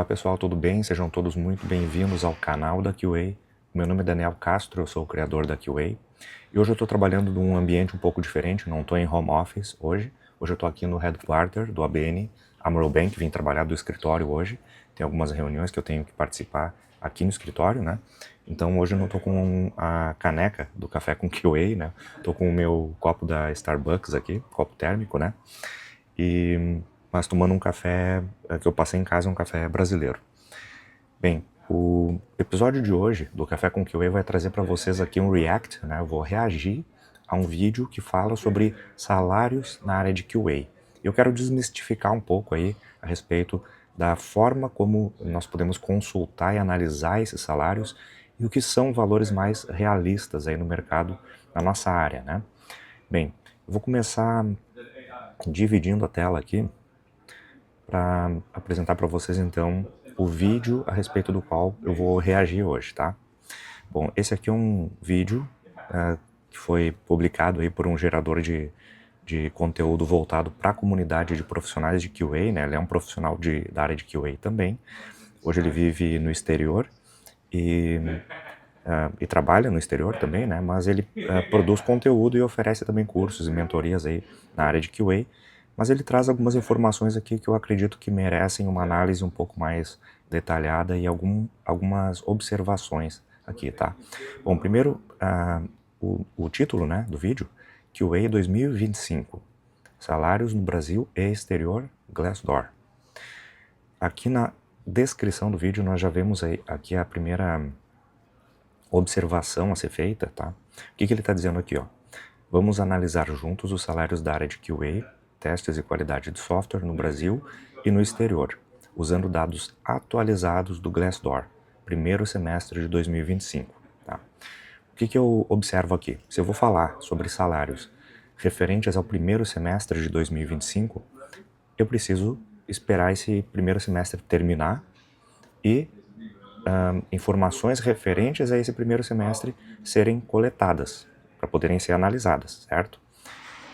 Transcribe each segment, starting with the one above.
Olá pessoal, tudo bem? Sejam todos muito bem-vindos ao canal da QA. Meu nome é Daniel Castro, eu sou o criador da QA. E hoje eu estou trabalhando num ambiente um pouco diferente, não estou em home office hoje. Hoje eu estou aqui no headquarter do ABN AMRO Bank, vim trabalhar do escritório hoje. Tem algumas reuniões que eu tenho que participar aqui no escritório, né? Então hoje eu não estou com a caneca do café com QA, né? Estou com o meu copo da Starbucks aqui, copo térmico, né? Mas tomando um café que eu passei em casa, um café brasileiro. Bem, o episódio de hoje do Café com QA vai trazer para vocês aqui um react, né? Eu vou reagir a um vídeo que fala sobre salários na área de QA. Eu quero desmistificar um pouco aí a respeito da forma como nós podemos consultar e analisar esses salários e o que são valores mais realistas aí no mercado, na nossa área, né? Bem, eu vou começar dividindo a tela aqui para apresentar para vocês então o vídeo a respeito do qual eu vou reagir hoje, tá? Bom, esse aqui é um vídeo que foi publicado aí por um gerador de conteúdo voltado para a comunidade de profissionais de QA, né? Ele é um profissional da área de QA também. Hoje ele vive no exterior e trabalha no exterior também, né? Mas ele produz conteúdo e oferece também cursos e mentorias aí na área de QA. Mas ele traz algumas informações aqui que eu acredito que merecem uma análise um pouco mais detalhada e algumas observações aqui, tá? Bom, primeiro, o título, né, do vídeo, QA 2025, salários no Brasil e exterior, Glassdoor. Aqui na descrição do vídeo nós já vemos aí, aqui a primeira observação a ser feita, tá? O que ele está dizendo aqui, ó? Vamos analisar juntos os salários da área de QA, testes e qualidade de software no Brasil e no exterior, usando dados atualizados do Glassdoor, primeiro semestre de 2025. Tá? O que eu observo aqui? Se eu vou falar sobre salários referentes ao primeiro semestre de 2025, eu preciso esperar esse primeiro semestre terminar e informações referentes a esse primeiro semestre serem coletadas, para poderem ser analisadas, certo?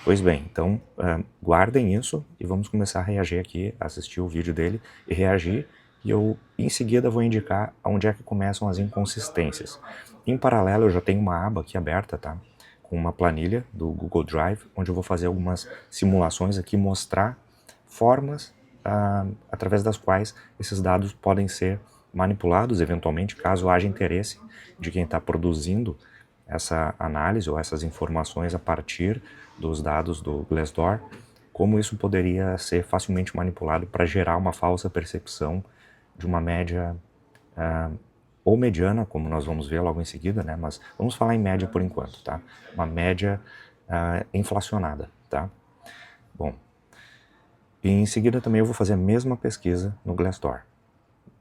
Pois bem, então guardem isso e vamos começar a reagir aqui, assistir o vídeo dele e reagir, e eu em seguida vou indicar onde é que começam as inconsistências. Em paralelo eu já tenho uma aba aqui aberta, tá? Com uma planilha do Google Drive, onde eu vou fazer algumas simulações aqui, mostrar formas através das quais esses dados podem ser manipulados eventualmente, caso haja interesse de quem está produzindo essa análise ou essas informações a partir dos dados do Glassdoor, como isso poderia ser facilmente manipulado para gerar uma falsa percepção de uma média ou mediana, como nós vamos ver logo em seguida, né? Mas vamos falar em média por enquanto, tá? Uma média inflacionada, tá? Bom, e em seguida também eu vou fazer a mesma pesquisa no Glassdoor.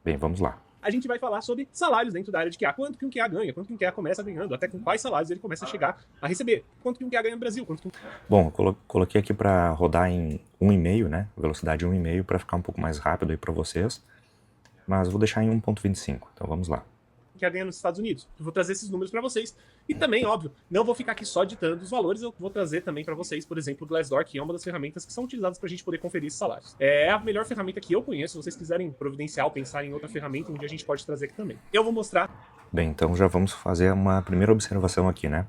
Bem, vamos lá. A gente vai falar sobre salários dentro da área de QA. Quanto que um QA ganha, quanto que um QA começa ganhando, até com quais salários ele começa a chegar a receber. Quanto que um QA ganha no Brasil, quanto que Bom, eu coloquei aqui para rodar em 1,5, né? Velocidade 1,5 para ficar um pouco mais rápido aí para vocês. Mas vou deixar em 1,25, então vamos lá. QA ganha nos Estados Unidos. Eu vou trazer esses números para vocês. E também, óbvio, não vou ficar aqui só ditando os valores, eu vou trazer também para vocês, por exemplo, o Glassdoor, que é uma das ferramentas que são utilizadas para a gente poder conferir esses salários. É a melhor ferramenta que eu conheço. Se vocês quiserem providenciar ou pensar em outra ferramenta, onde a gente pode trazer aqui também. Eu vou mostrar. Bem, então já vamos fazer uma primeira observação aqui, né?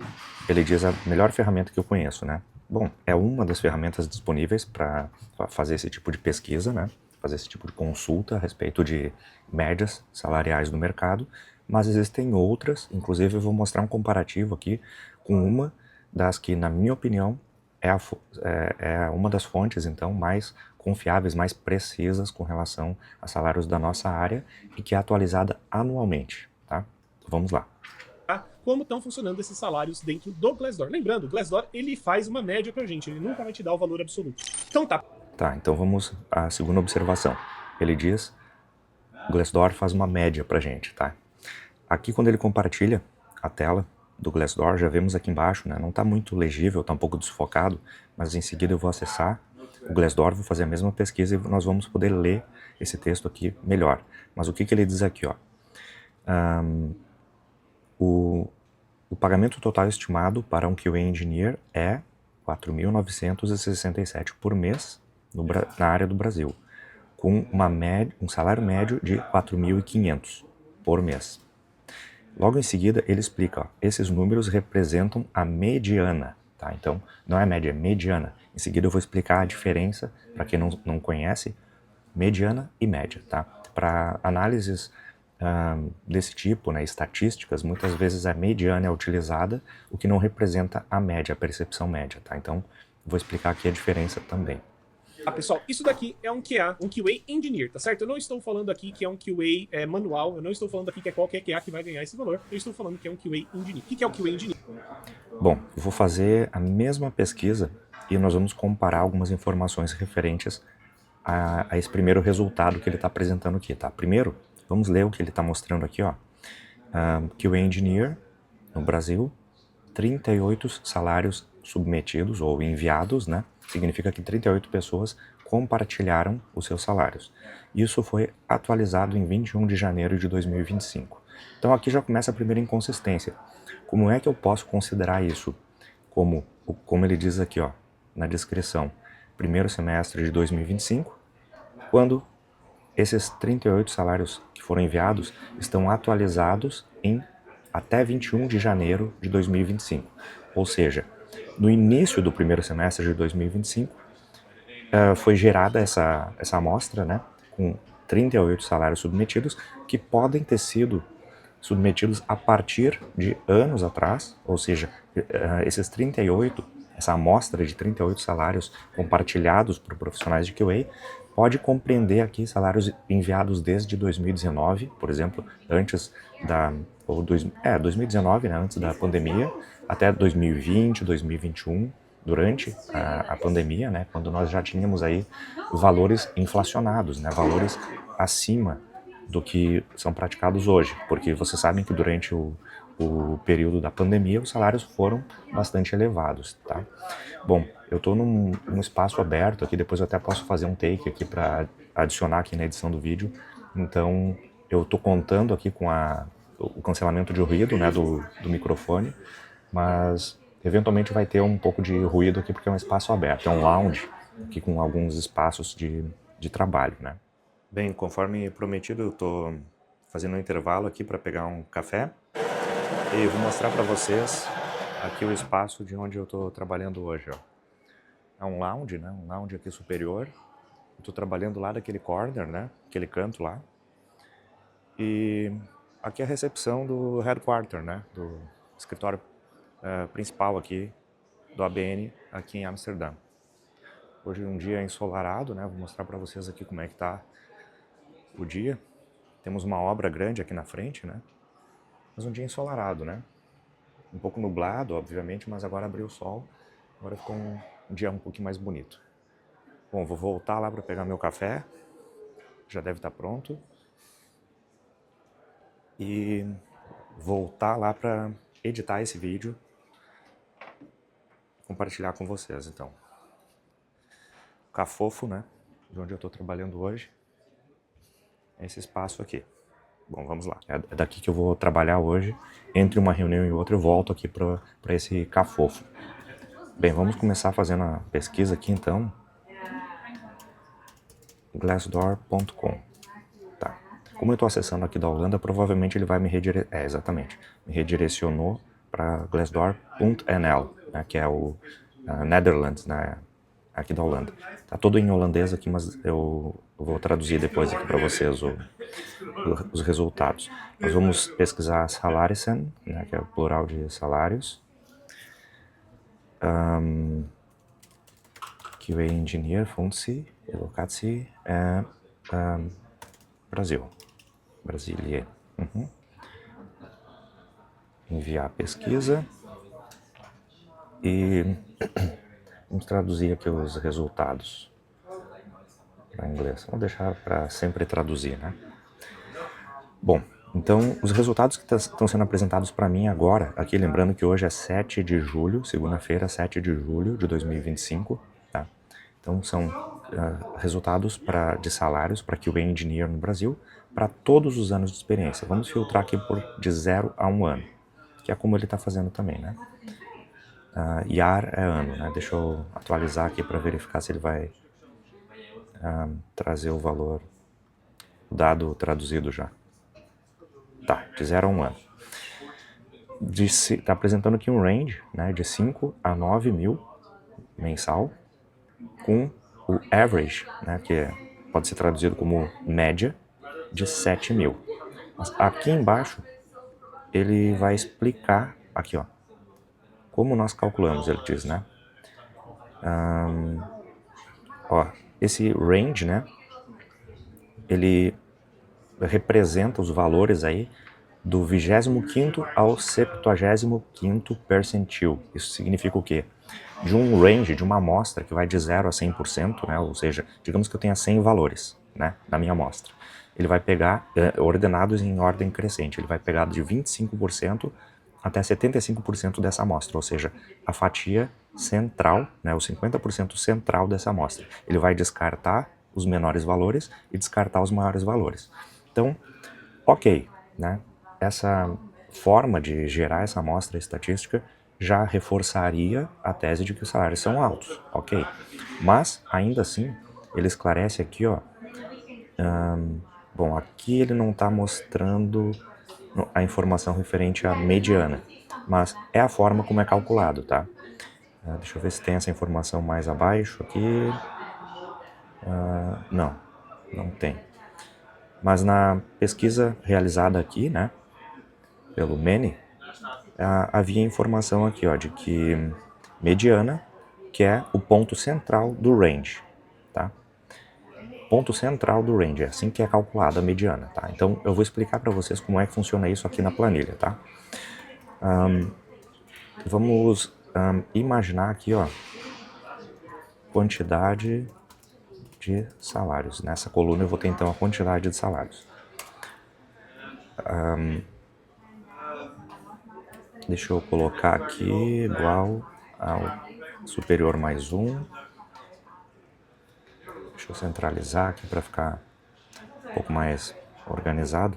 Ele diz a melhor ferramenta que eu conheço, né? Bom, é uma das ferramentas disponíveis para fazer esse tipo de pesquisa, né? Fazer esse tipo de consulta a respeito de médias salariais do mercado, mas existem outras, inclusive eu vou mostrar um comparativo aqui com uma das que, na minha opinião, é uma das fontes, então, mais confiáveis, mais precisas com relação a salários da nossa área e que é atualizada anualmente, tá? Então, vamos lá. Como estão funcionando esses salários dentro do Glassdoor. Lembrando, o Glassdoor ele faz uma média pra gente, ele nunca vai te dar o valor absoluto. Então tá. Tá, então vamos à segunda observação. Ele diz, o Glassdoor faz uma média pra gente, tá? Aqui quando ele compartilha a tela do Glassdoor, já vemos aqui embaixo, né? Não está muito legível, está um pouco desfocado, mas em seguida eu vou acessar o Glassdoor, vou fazer a mesma pesquisa e nós vamos poder ler esse texto aqui melhor. Mas o que ele diz aqui, ó? O pagamento total estimado para um QA Engineer é R$ 4.967 por mês na área do Brasil, com um salário médio de 4.500 por mês. Logo em seguida, ele explica, ó, esses números representam a mediana, tá? Então, não é média, é mediana. Em seguida, eu vou explicar a diferença, para quem não conhece, mediana e média, tá? Para análises desse tipo, né, estatísticas, muitas vezes a mediana é utilizada, o que não representa a média, a percepção média, tá? Então, vou explicar aqui a diferença também. Pessoal, isso daqui é um QA, um QA Engineer, tá certo? Eu não estou falando aqui que é um QA manual, eu não estou falando aqui que é qualquer QA que vai ganhar esse valor, eu estou falando que é um QA Engineer. O que é o QA Engineer? Bom, eu vou fazer a mesma pesquisa e nós vamos comparar algumas informações referentes a esse primeiro resultado que ele está apresentando aqui, tá? Primeiro, vamos ler o que ele está mostrando aqui, ó. QA Engineer, no Brasil, 38 salários submetidos ou enviados, né? Significa que 38 pessoas compartilharam os seus salários. Isso foi atualizado em 21 de janeiro de 2025. Então aqui já começa a primeira inconsistência. Como é que eu posso considerar isso como ele diz aqui, ó, na descrição, primeiro semestre de 2025, quando esses 38 salários que foram enviados estão atualizados em até 21 de janeiro de 2025. Ou seja, no início do primeiro semestre de 2025, foi gerada essa amostra, né, com 38 salários submetidos, que podem ter sido submetidos a partir de anos atrás, ou seja, esses 38, essa amostra de 38 salários compartilhados por profissionais de QA, pode compreender aqui salários enviados desde 2019, por exemplo, antes da 2019, né, antes da pandemia, até 2020, 2021, durante a pandemia, né, quando nós já tínhamos aí valores inflacionados, né, valores acima do que são praticados hoje, porque vocês sabem que durante o período da pandemia os salários foram bastante elevados, tá? Bom, eu estou num espaço aberto aqui, depois eu até posso fazer um take aqui para adicionar aqui na edição do vídeo, então eu estou contando aqui com o cancelamento de ruído, né, do microfone, mas eventualmente vai ter um pouco de ruído aqui porque é um espaço aberto, é um lounge aqui com alguns espaços de trabalho, né? Bem, conforme prometido, eu estou fazendo um intervalo aqui para pegar um café e vou mostrar para vocês aqui o espaço de onde eu estou trabalhando hoje, ó. É um lounge, né? Um lounge aqui superior. Estou trabalhando lá daquele corner, né? Aquele canto lá. E aqui é a recepção do headquarter, né? Do escritório principal aqui do ABN aqui em Amsterdã. Hoje é um dia ensolarado, né? Vou mostrar para vocês aqui como é que tá o dia. Temos uma obra grande aqui na frente, né? Mas um dia ensolarado, né? Um pouco nublado, obviamente, mas agora abriu o sol. Agora ficou um dia um pouquinho mais bonito. Bom, vou voltar lá para pegar meu café. Já deve estar pronto. E voltar lá para editar esse vídeo. Compartilhar com vocês, então. Cafofo, né? De onde eu estou trabalhando hoje. Esse espaço aqui. Bom, vamos lá. É daqui que eu vou trabalhar hoje. Entre uma reunião e outra eu volto aqui para esse cafofo. Bem, vamos começar fazendo a pesquisa aqui então. Glassdoor.com. Tá. Como eu estou acessando aqui da Holanda, provavelmente ele vai me redirecionar. Exatamente. Me redirecionou para glassdoor.nl, né, que é o Netherlands, né, aqui da Holanda. Tá todo em holandês aqui, mas eu vou traduzir depois aqui para vocês os resultados. Nós vamos pesquisar salarissen, né, que é o plural de salários. QA Engineer, functie, locatie, Brasil. Brasília. Enviar a pesquisa. E vamos traduzir aqui os resultados para inglês. Vamos deixar para sempre traduzir, né? Bom, então os resultados que estão sendo apresentados para mim agora, aqui lembrando que hoje é 7 de julho, segunda-feira, 7 de julho de 2025, tá? Então são resultados de salários para QA Engineer no Brasil para todos os anos de experiência. Vamos filtrar aqui de 0 a 1 ano, que é como ele está fazendo também, né? Jaar é ano, né? Deixa eu atualizar aqui para verificar se ele vai trazer o valor, o dado traduzido já. Tá, de 0 a 1 ano. Está apresentando aqui um range, né, de 5 a 9 mil mensal, com o average, né, que pode ser traduzido como média, de 7 mil. Mas aqui embaixo, ele vai explicar, aqui ó, como nós calculamos, ele diz, né? Ó, esse range, né, ele representa os valores aí do 25º ao 75º percentil. Isso significa o quê? De um range, de uma amostra que vai de 0 a 100%, né? Ou seja, digamos que eu tenha 100 valores, né, na minha amostra. Ele vai pegar, ordenados em ordem crescente, ele vai pegar de 25% até 75% dessa amostra, ou seja, a fatia central, né, o 50% central dessa amostra. Ele vai descartar os menores valores e descartar os maiores valores. Então, ok, né? Essa forma de gerar essa amostra estatística já reforçaria a tese de que os salários são altos, ok? Mas, ainda assim, ele esclarece aqui, ó, bom, aqui ele não está mostrando a informação referente à mediana, mas é a forma como é calculado, tá? Deixa eu ver se tem essa informação mais abaixo aqui. Não tem. Mas na pesquisa realizada aqui, né, pelo Mene, havia informação aqui, ó, de que mediana, que é o ponto central do range, tá? Ponto central do range, é assim que é calculada a mediana, tá? Então eu vou explicar para vocês como é que funciona isso aqui na planilha, tá? Vamos imaginar aqui, ó, quantidade de salários. Nessa coluna eu vou ter então a quantidade de salários. Deixa eu colocar aqui igual ao superior mais 1. Deixa eu centralizar aqui para ficar um pouco mais organizado.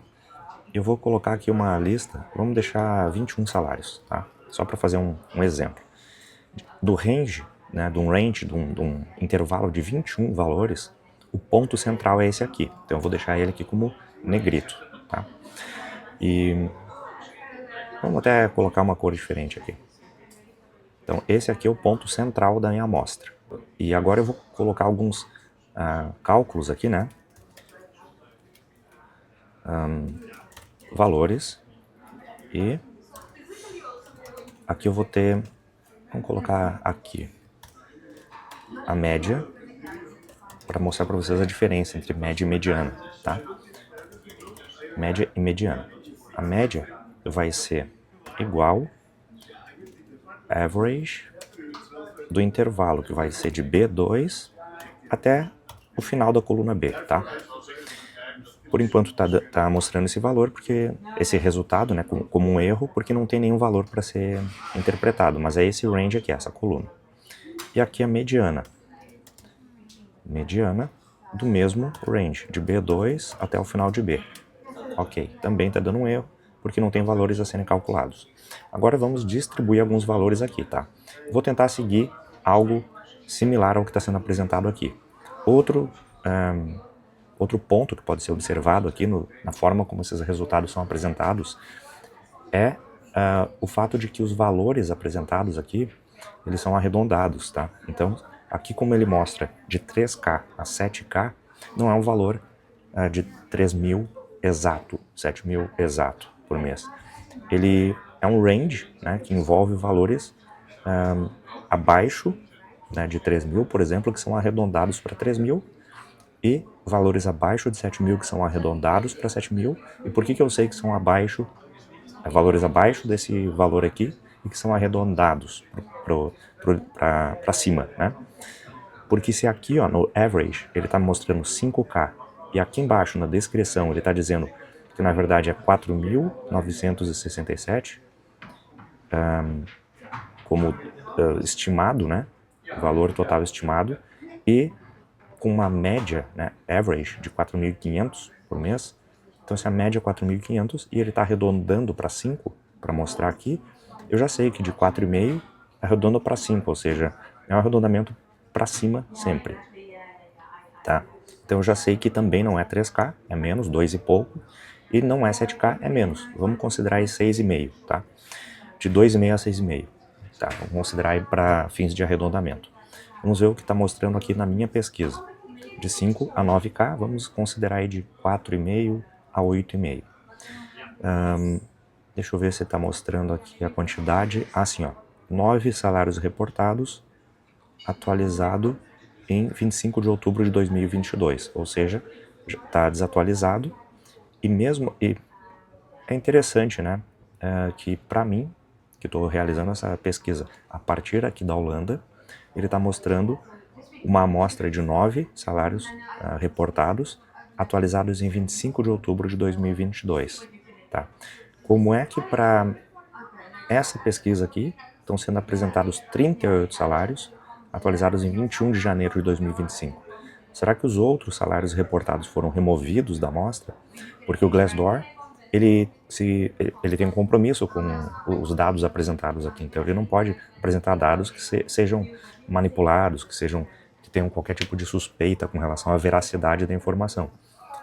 Eu vou colocar aqui uma lista, vamos deixar 21 salários, tá? Só para fazer um exemplo. Do range, né, de um intervalo de 21 valores, o ponto central é esse aqui. Então eu vou deixar ele aqui como negrito, tá? E vamos até colocar uma cor diferente aqui. Então esse aqui é o ponto central da minha amostra. E agora eu vou colocar alguns cálculos aqui, né? Valores. E aqui eu vou ter, vamos colocar aqui a média, para mostrar para vocês a diferença entre média e mediana, tá? Média e mediana. A média vai ser igual average do intervalo, que vai ser de B2 até o final da coluna B, tá? Por enquanto tá mostrando esse valor, porque esse resultado, né, como um erro, porque não tem nenhum valor para ser interpretado, mas é esse range aqui, essa coluna. E aqui a mediana. Mediana do mesmo range, de B2 até o final de B. Ok, também está dando um erro, porque não tem valores a serem calculados. Agora vamos distribuir alguns valores aqui, tá? Vou tentar seguir algo similar ao que está sendo apresentado aqui. Outro ponto que pode ser observado aqui na forma como esses resultados são apresentados é o fato de que os valores apresentados aqui, eles são arredondados, tá? Então, aqui como ele mostra de 3K a 7K, não é um valor de 3.000 exato, 7.000 exato por mês. Ele é um range, né, que envolve valores abaixo, né, de 3.000, por exemplo, que são arredondados para 3.000, e valores abaixo de 7.000 que são arredondados para 7.000. E por que eu sei que são abaixo, valores abaixo desse valor aqui e que são arredondados para cima, né? Porque se aqui, ó, no average ele está mostrando 5K e aqui embaixo na descrição ele está dizendo que na verdade é 4.967 como estimado, né? Valor total estimado, e com uma média, né, average de 4.500 por mês. Então se a média é 4.500 e ele está arredondando para 5, para mostrar aqui, eu já sei que de 4,5 arredonda para 5, ou seja, é um arredondamento para cima sempre. tá? Então eu já sei que também não é 3K, é menos, 2 e pouco, e não é 7K, é menos. Vamos considerar aí 6,5, tá? De 2,5 a 6,5, tá? Vamos considerar aí para fins de arredondamento. Vamos ver o que está mostrando aqui na minha pesquisa. De 5 a 9K, vamos considerar aí de 4,5 a 8,5. Deixa eu ver se está mostrando aqui a quantidade. Assim, ó, 9 salários reportados, atualizado em 25 de outubro de 2022, ou seja, está desatualizado. E mesmo, e é interessante, né, que para mim, que estou realizando essa pesquisa a partir aqui da Holanda, ele está mostrando uma amostra de 9 salários reportados, atualizados em 25 de outubro de 2022. Tá? Como é que para essa pesquisa aqui estão sendo apresentados 38 salários, atualizados em 21 de janeiro de 2025? Será que os outros salários reportados foram removidos da amostra? Porque o Glassdoor, ele tem um compromisso com os dados apresentados aqui, então ele não pode apresentar dados que sejam manipulados, que tenham qualquer tipo de suspeita com relação à veracidade da informação.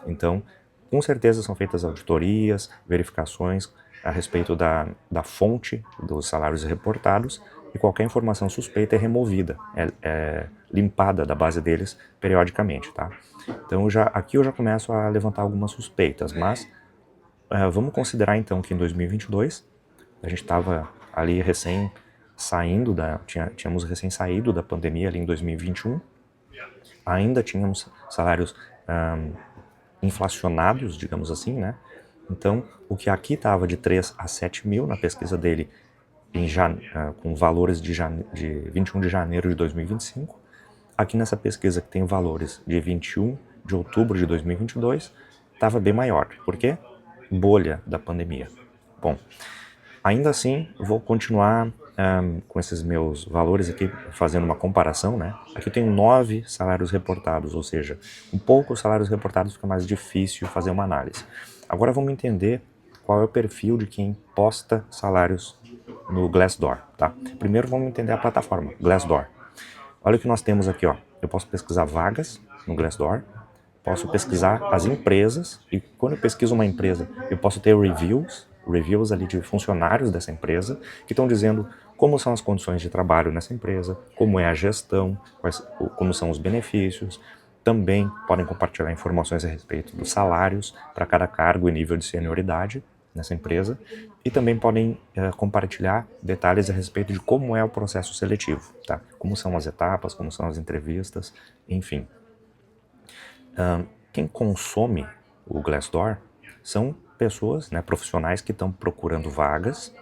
Então, com certeza são feitas auditorias, verificações a respeito da fonte dos salários reportados, e qualquer informação suspeita é removida, é limpada da base deles periodicamente, tá? Então aqui eu já começo a levantar algumas suspeitas, mas vamos considerar então que em 2022 a gente estava ali recém saindo tínhamos recém saído da pandemia ali em 2021, ainda tínhamos salários inflacionados, digamos assim, né? Então, o que aqui estava de 3 a 7 mil na pesquisa dele, com valores de 21 de janeiro de 2025, aqui nessa pesquisa que tem valores de 21 de outubro de 2022, estava bem maior. Por quê? Bolha da pandemia. Bom, ainda assim, vou continuar com esses meus valores aqui, fazendo uma comparação, né? Aqui eu tenho 9 salários reportados, ou seja, com poucos salários reportados fica mais difícil fazer uma análise. Agora vamos entender qual é o perfil de quem posta salários no Glassdoor, tá? Primeiro vamos entender a plataforma, Glassdoor. Olha o que nós temos aqui, ó. Eu posso pesquisar vagas no Glassdoor, posso pesquisar as empresas, e quando eu pesquiso uma empresa, eu posso ter reviews ali de funcionários dessa empresa, que estão dizendo como são as condições de trabalho nessa empresa, como é a gestão, como são os benefícios. Também podem compartilhar informações a respeito dos salários para cada cargo e nível de senioridade nessa empresa, e também podem compartilhar detalhes a respeito de como é o processo seletivo, tá? Como são as etapas, como são as entrevistas, enfim. Quem consome o Glassdoor são pessoas, né, profissionais que estão procurando vagas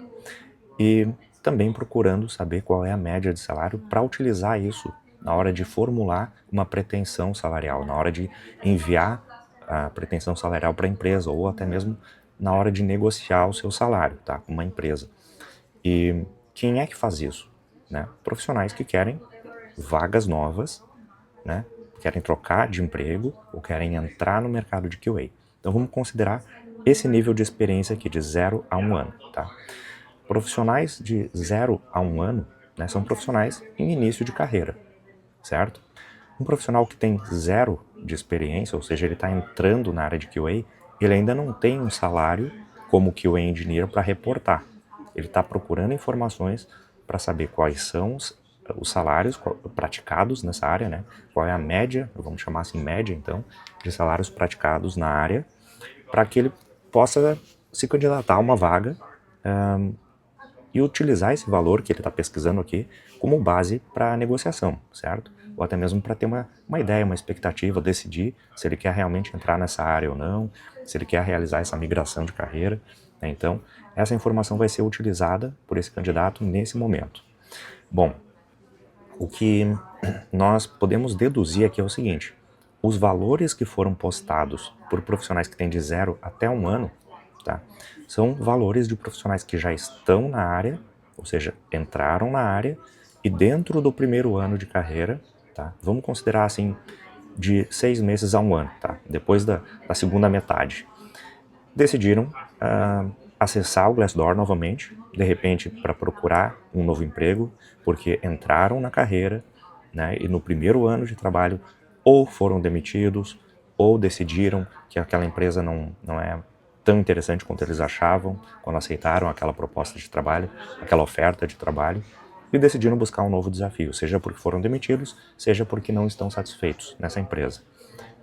e também procurando saber qual é a média de salário para utilizar isso na hora de formular uma pretensão salarial, na hora de enviar a pretensão salarial para a empresa, ou até mesmo na hora de negociar o seu salário, tá, com uma empresa. E quem é que faz isso? Né? Profissionais que querem vagas novas, né? Querem trocar de emprego ou querem entrar no mercado de QA. Então vamos considerar esse nível de experiência aqui, de 0 a 1 ano. Tá? Profissionais de 0 a 1 ano, né, são profissionais em início de carreira, certo? Um profissional que tem 0 de experiência, ou seja, ele está entrando na área de QA, ele ainda não tem um salário como QA Engineer para reportar. Ele está procurando informações para saber quais são os salários praticados nessa área, né? Qual é a média, vamos chamar assim média então, de salários praticados na área, para que ele possa se candidatar a uma vaga e utilizar esse valor que ele está pesquisando aqui como base para a negociação, certo? Ou até mesmo para ter uma ideia, uma expectativa, decidir se ele quer realmente entrar nessa área ou não, se ele quer realizar essa migração de carreira, né? Então, essa informação vai ser utilizada por esse candidato nesse momento. Bom, o que nós podemos deduzir aqui é o seguinte: os valores que foram postados por profissionais que têm de 0 até 1 ano, tá, são valores de profissionais que já estão na área, ou seja, entraram na área, e dentro do primeiro ano de carreira, tá, vamos considerar assim, de 6 meses a 1 ano, tá, depois da segunda metade, decidiram acessar o Glassdoor novamente, de repente para procurar um novo emprego, porque entraram na carreira, né, e no primeiro ano de trabalho ou foram demitidos, ou decidiram que aquela empresa não é tão interessante quanto eles achavam quando aceitaram aquela proposta de trabalho, aquela oferta de trabalho, e decidiram buscar um novo desafio, seja porque foram demitidos, seja porque não estão satisfeitos nessa empresa.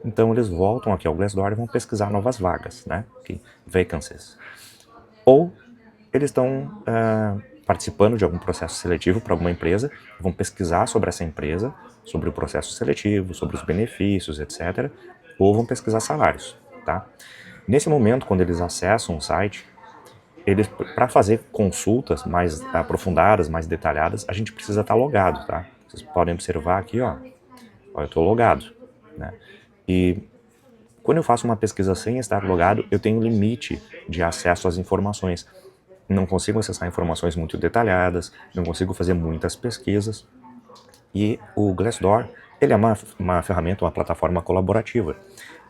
Então eles voltam aqui ao Glassdoor e vão pesquisar novas vagas, né? Vacancies. Ou eles estão participando de algum processo seletivo para alguma empresa, vão pesquisar sobre essa empresa, sobre o processo seletivo, sobre os benefícios, etc. Ou vão pesquisar salários, tá? Nesse momento, quando eles acessam o site, eles, para fazer consultas mais aprofundadas, mais detalhadas, a gente precisa estar logado, tá? Vocês podem observar aqui, ó eu estou logado, né? E quando eu faço uma pesquisa sem estar logado, eu tenho limite de acesso às informações. Não consigo acessar informações muito detalhadas, não consigo fazer muitas pesquisas. E o Glassdoor, ele é uma ferramenta, uma plataforma colaborativa,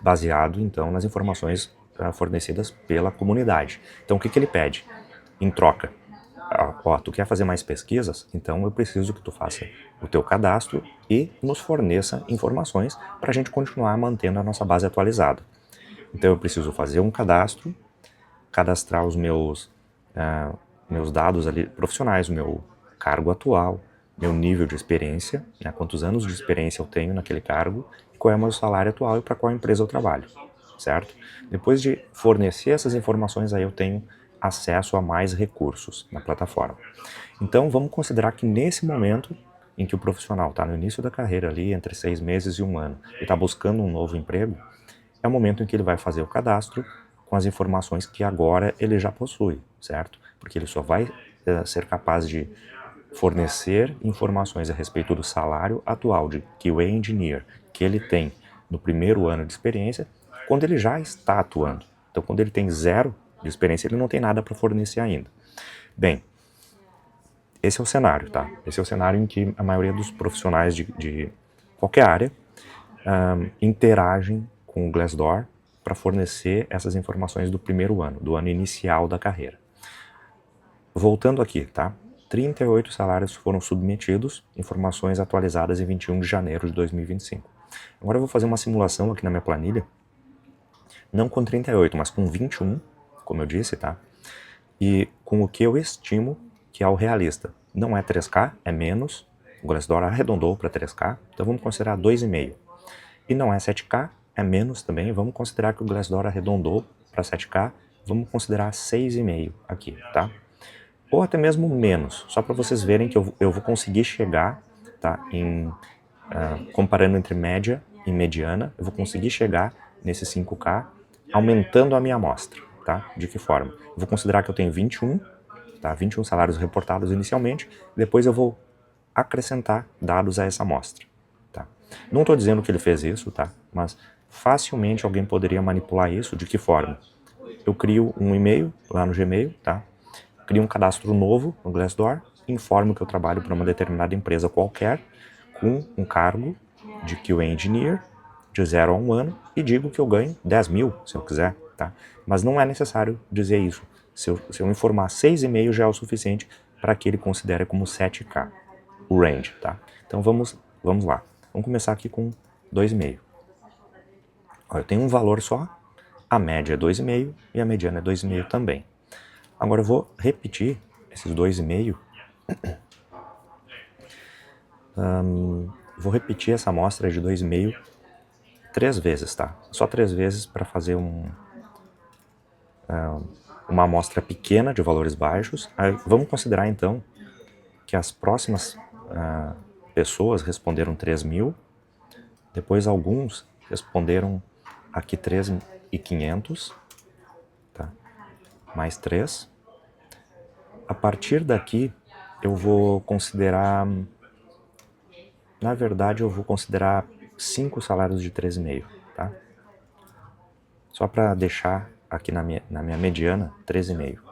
baseado, então, nas informações fornecidas pela comunidade. Então, o que ele pede? Em troca, tu quer fazer mais pesquisas? Então eu preciso que tu faça o teu cadastro e nos forneça informações para a gente continuar mantendo a nossa base atualizada. Então eu preciso fazer um cadastro, cadastrar os meus dados ali profissionais, o meu cargo atual, meu nível de experiência, né, quantos anos de experiência eu tenho naquele cargo, qual é o meu salário atual e para qual empresa eu trabalho, certo? Depois de fornecer essas informações, aí eu tenho acesso a mais recursos na plataforma. Então vamos considerar que nesse momento em que o profissional está no início da carreira ali, entre 6 meses e 1 ano, e está buscando um novo emprego, é o momento em que ele vai fazer o cadastro com as informações que agora ele já possui, certo? Porque ele só vai ser capaz de fornecer informações a respeito do salário atual de QA Engineer que ele tem no primeiro ano de experiência, quando ele já está atuando. Então, quando ele tem 0 de experiência, ele não tem nada para fornecer ainda. Bem, esse é o cenário, tá? Esse é o cenário em que a maioria dos profissionais de qualquer área interagem com o Glassdoor para fornecer essas informações do primeiro ano, do ano inicial da carreira. Voltando aqui, tá? 38 salários foram submetidos, informações atualizadas em 21 de janeiro de 2025. Agora eu vou fazer uma simulação aqui na minha planilha, não com 38, mas com 21, como eu disse, tá? E com o que eu estimo que é o realista. Não é 3K, é menos, o Glassdoor arredondou para 3K, então vamos considerar 2,5. E não é 7K, é menos também, vamos considerar que o Glassdoor arredondou para 7K, vamos considerar 6,5 aqui, tá? Ou até mesmo menos, só para vocês verem que eu vou conseguir chegar, tá, comparando entre média e mediana, eu vou conseguir chegar nesse 5K aumentando a minha amostra, tá? De que forma? Eu vou considerar que eu tenho 21, tá? 21 salários reportados inicialmente, depois eu vou acrescentar dados a essa amostra, tá? Não estou dizendo que ele fez isso, tá? Mas facilmente alguém poderia manipular isso. De que forma? Eu crio um e-mail lá no Gmail, tá? Crio um cadastro novo no Glassdoor, informo que eu trabalho para uma determinada empresa qualquer, com um cargo de QA Engineer, de 0 a 1 ano, e digo que eu ganho 10 mil, se eu quiser, tá? Mas não é necessário dizer isso. Se eu informar 6,5 já é o suficiente para que ele considere como 7K, o range, tá? Então vamos lá. Vamos começar aqui com 2,5. Eu tenho um valor só, a média é 2,5 e a mediana é 2,5 também. Agora eu vou repetir esses 2,5. Vou repetir essa amostra de 2,5 3 vezes, tá? Só 3 vezes para fazer uma amostra pequena de valores baixos. Aí, vamos considerar então que as próximas pessoas responderam 3.000, depois alguns responderam aqui 3.500, tá? Mais 3. A partir daqui eu vou considerar, na verdade eu vou considerar 5 salários de 3,5, tá? Só para deixar aqui na minha mediana 13,5. O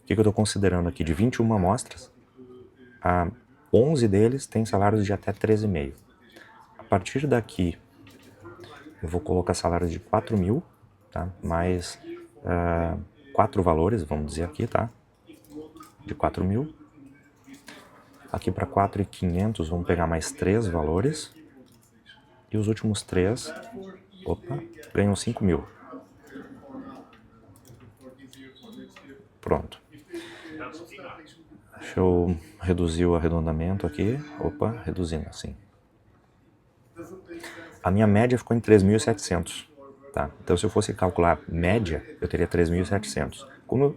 que eu estou considerando aqui? De 21 amostras, 11 deles têm salários de até 13,5. A partir daqui eu vou colocar salários de 4.000, tá? Mais 4 valores, vamos dizer aqui, tá? De 4.000. Aqui para 4.500 vamos pegar mais 3 valores. E os últimos 3, opa, ganham 5 mil. Pronto. Deixa eu reduzir o arredondamento aqui. Opa, reduzindo assim. A minha média ficou em 3.700. Tá? Então, se eu fosse calcular média, eu teria 3.700. Como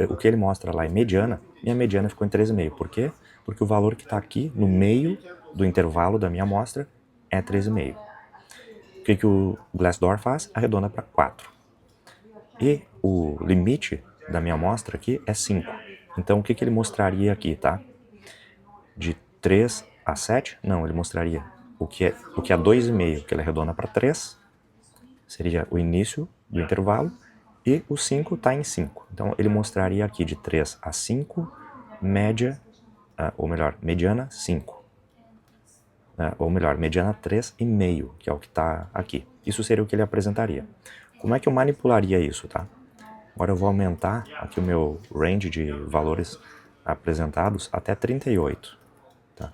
o que ele mostra lá é mediana, minha mediana ficou em 3,5. Por quê? Porque o valor que está aqui no meio do intervalo da minha amostra é 3,5. O que o Glassdoor faz? Arredonda para 4. E o limite da minha amostra aqui é 5. Então, o que ele mostraria aqui, tá? De 3 a 7? Não, ele mostraria o que é 2,5, que ele arredonda para 3, seria o início do intervalo, e o 5 está em 5. Então, ele mostraria aqui de 3 a 5, média, ou melhor, mediana 5. Ou melhor, mediana 3,5, que é o que está aqui. Isso seria o que ele apresentaria. Como é que eu manipularia isso, tá? Agora eu vou aumentar aqui o meu range de valores apresentados até 38. Tá?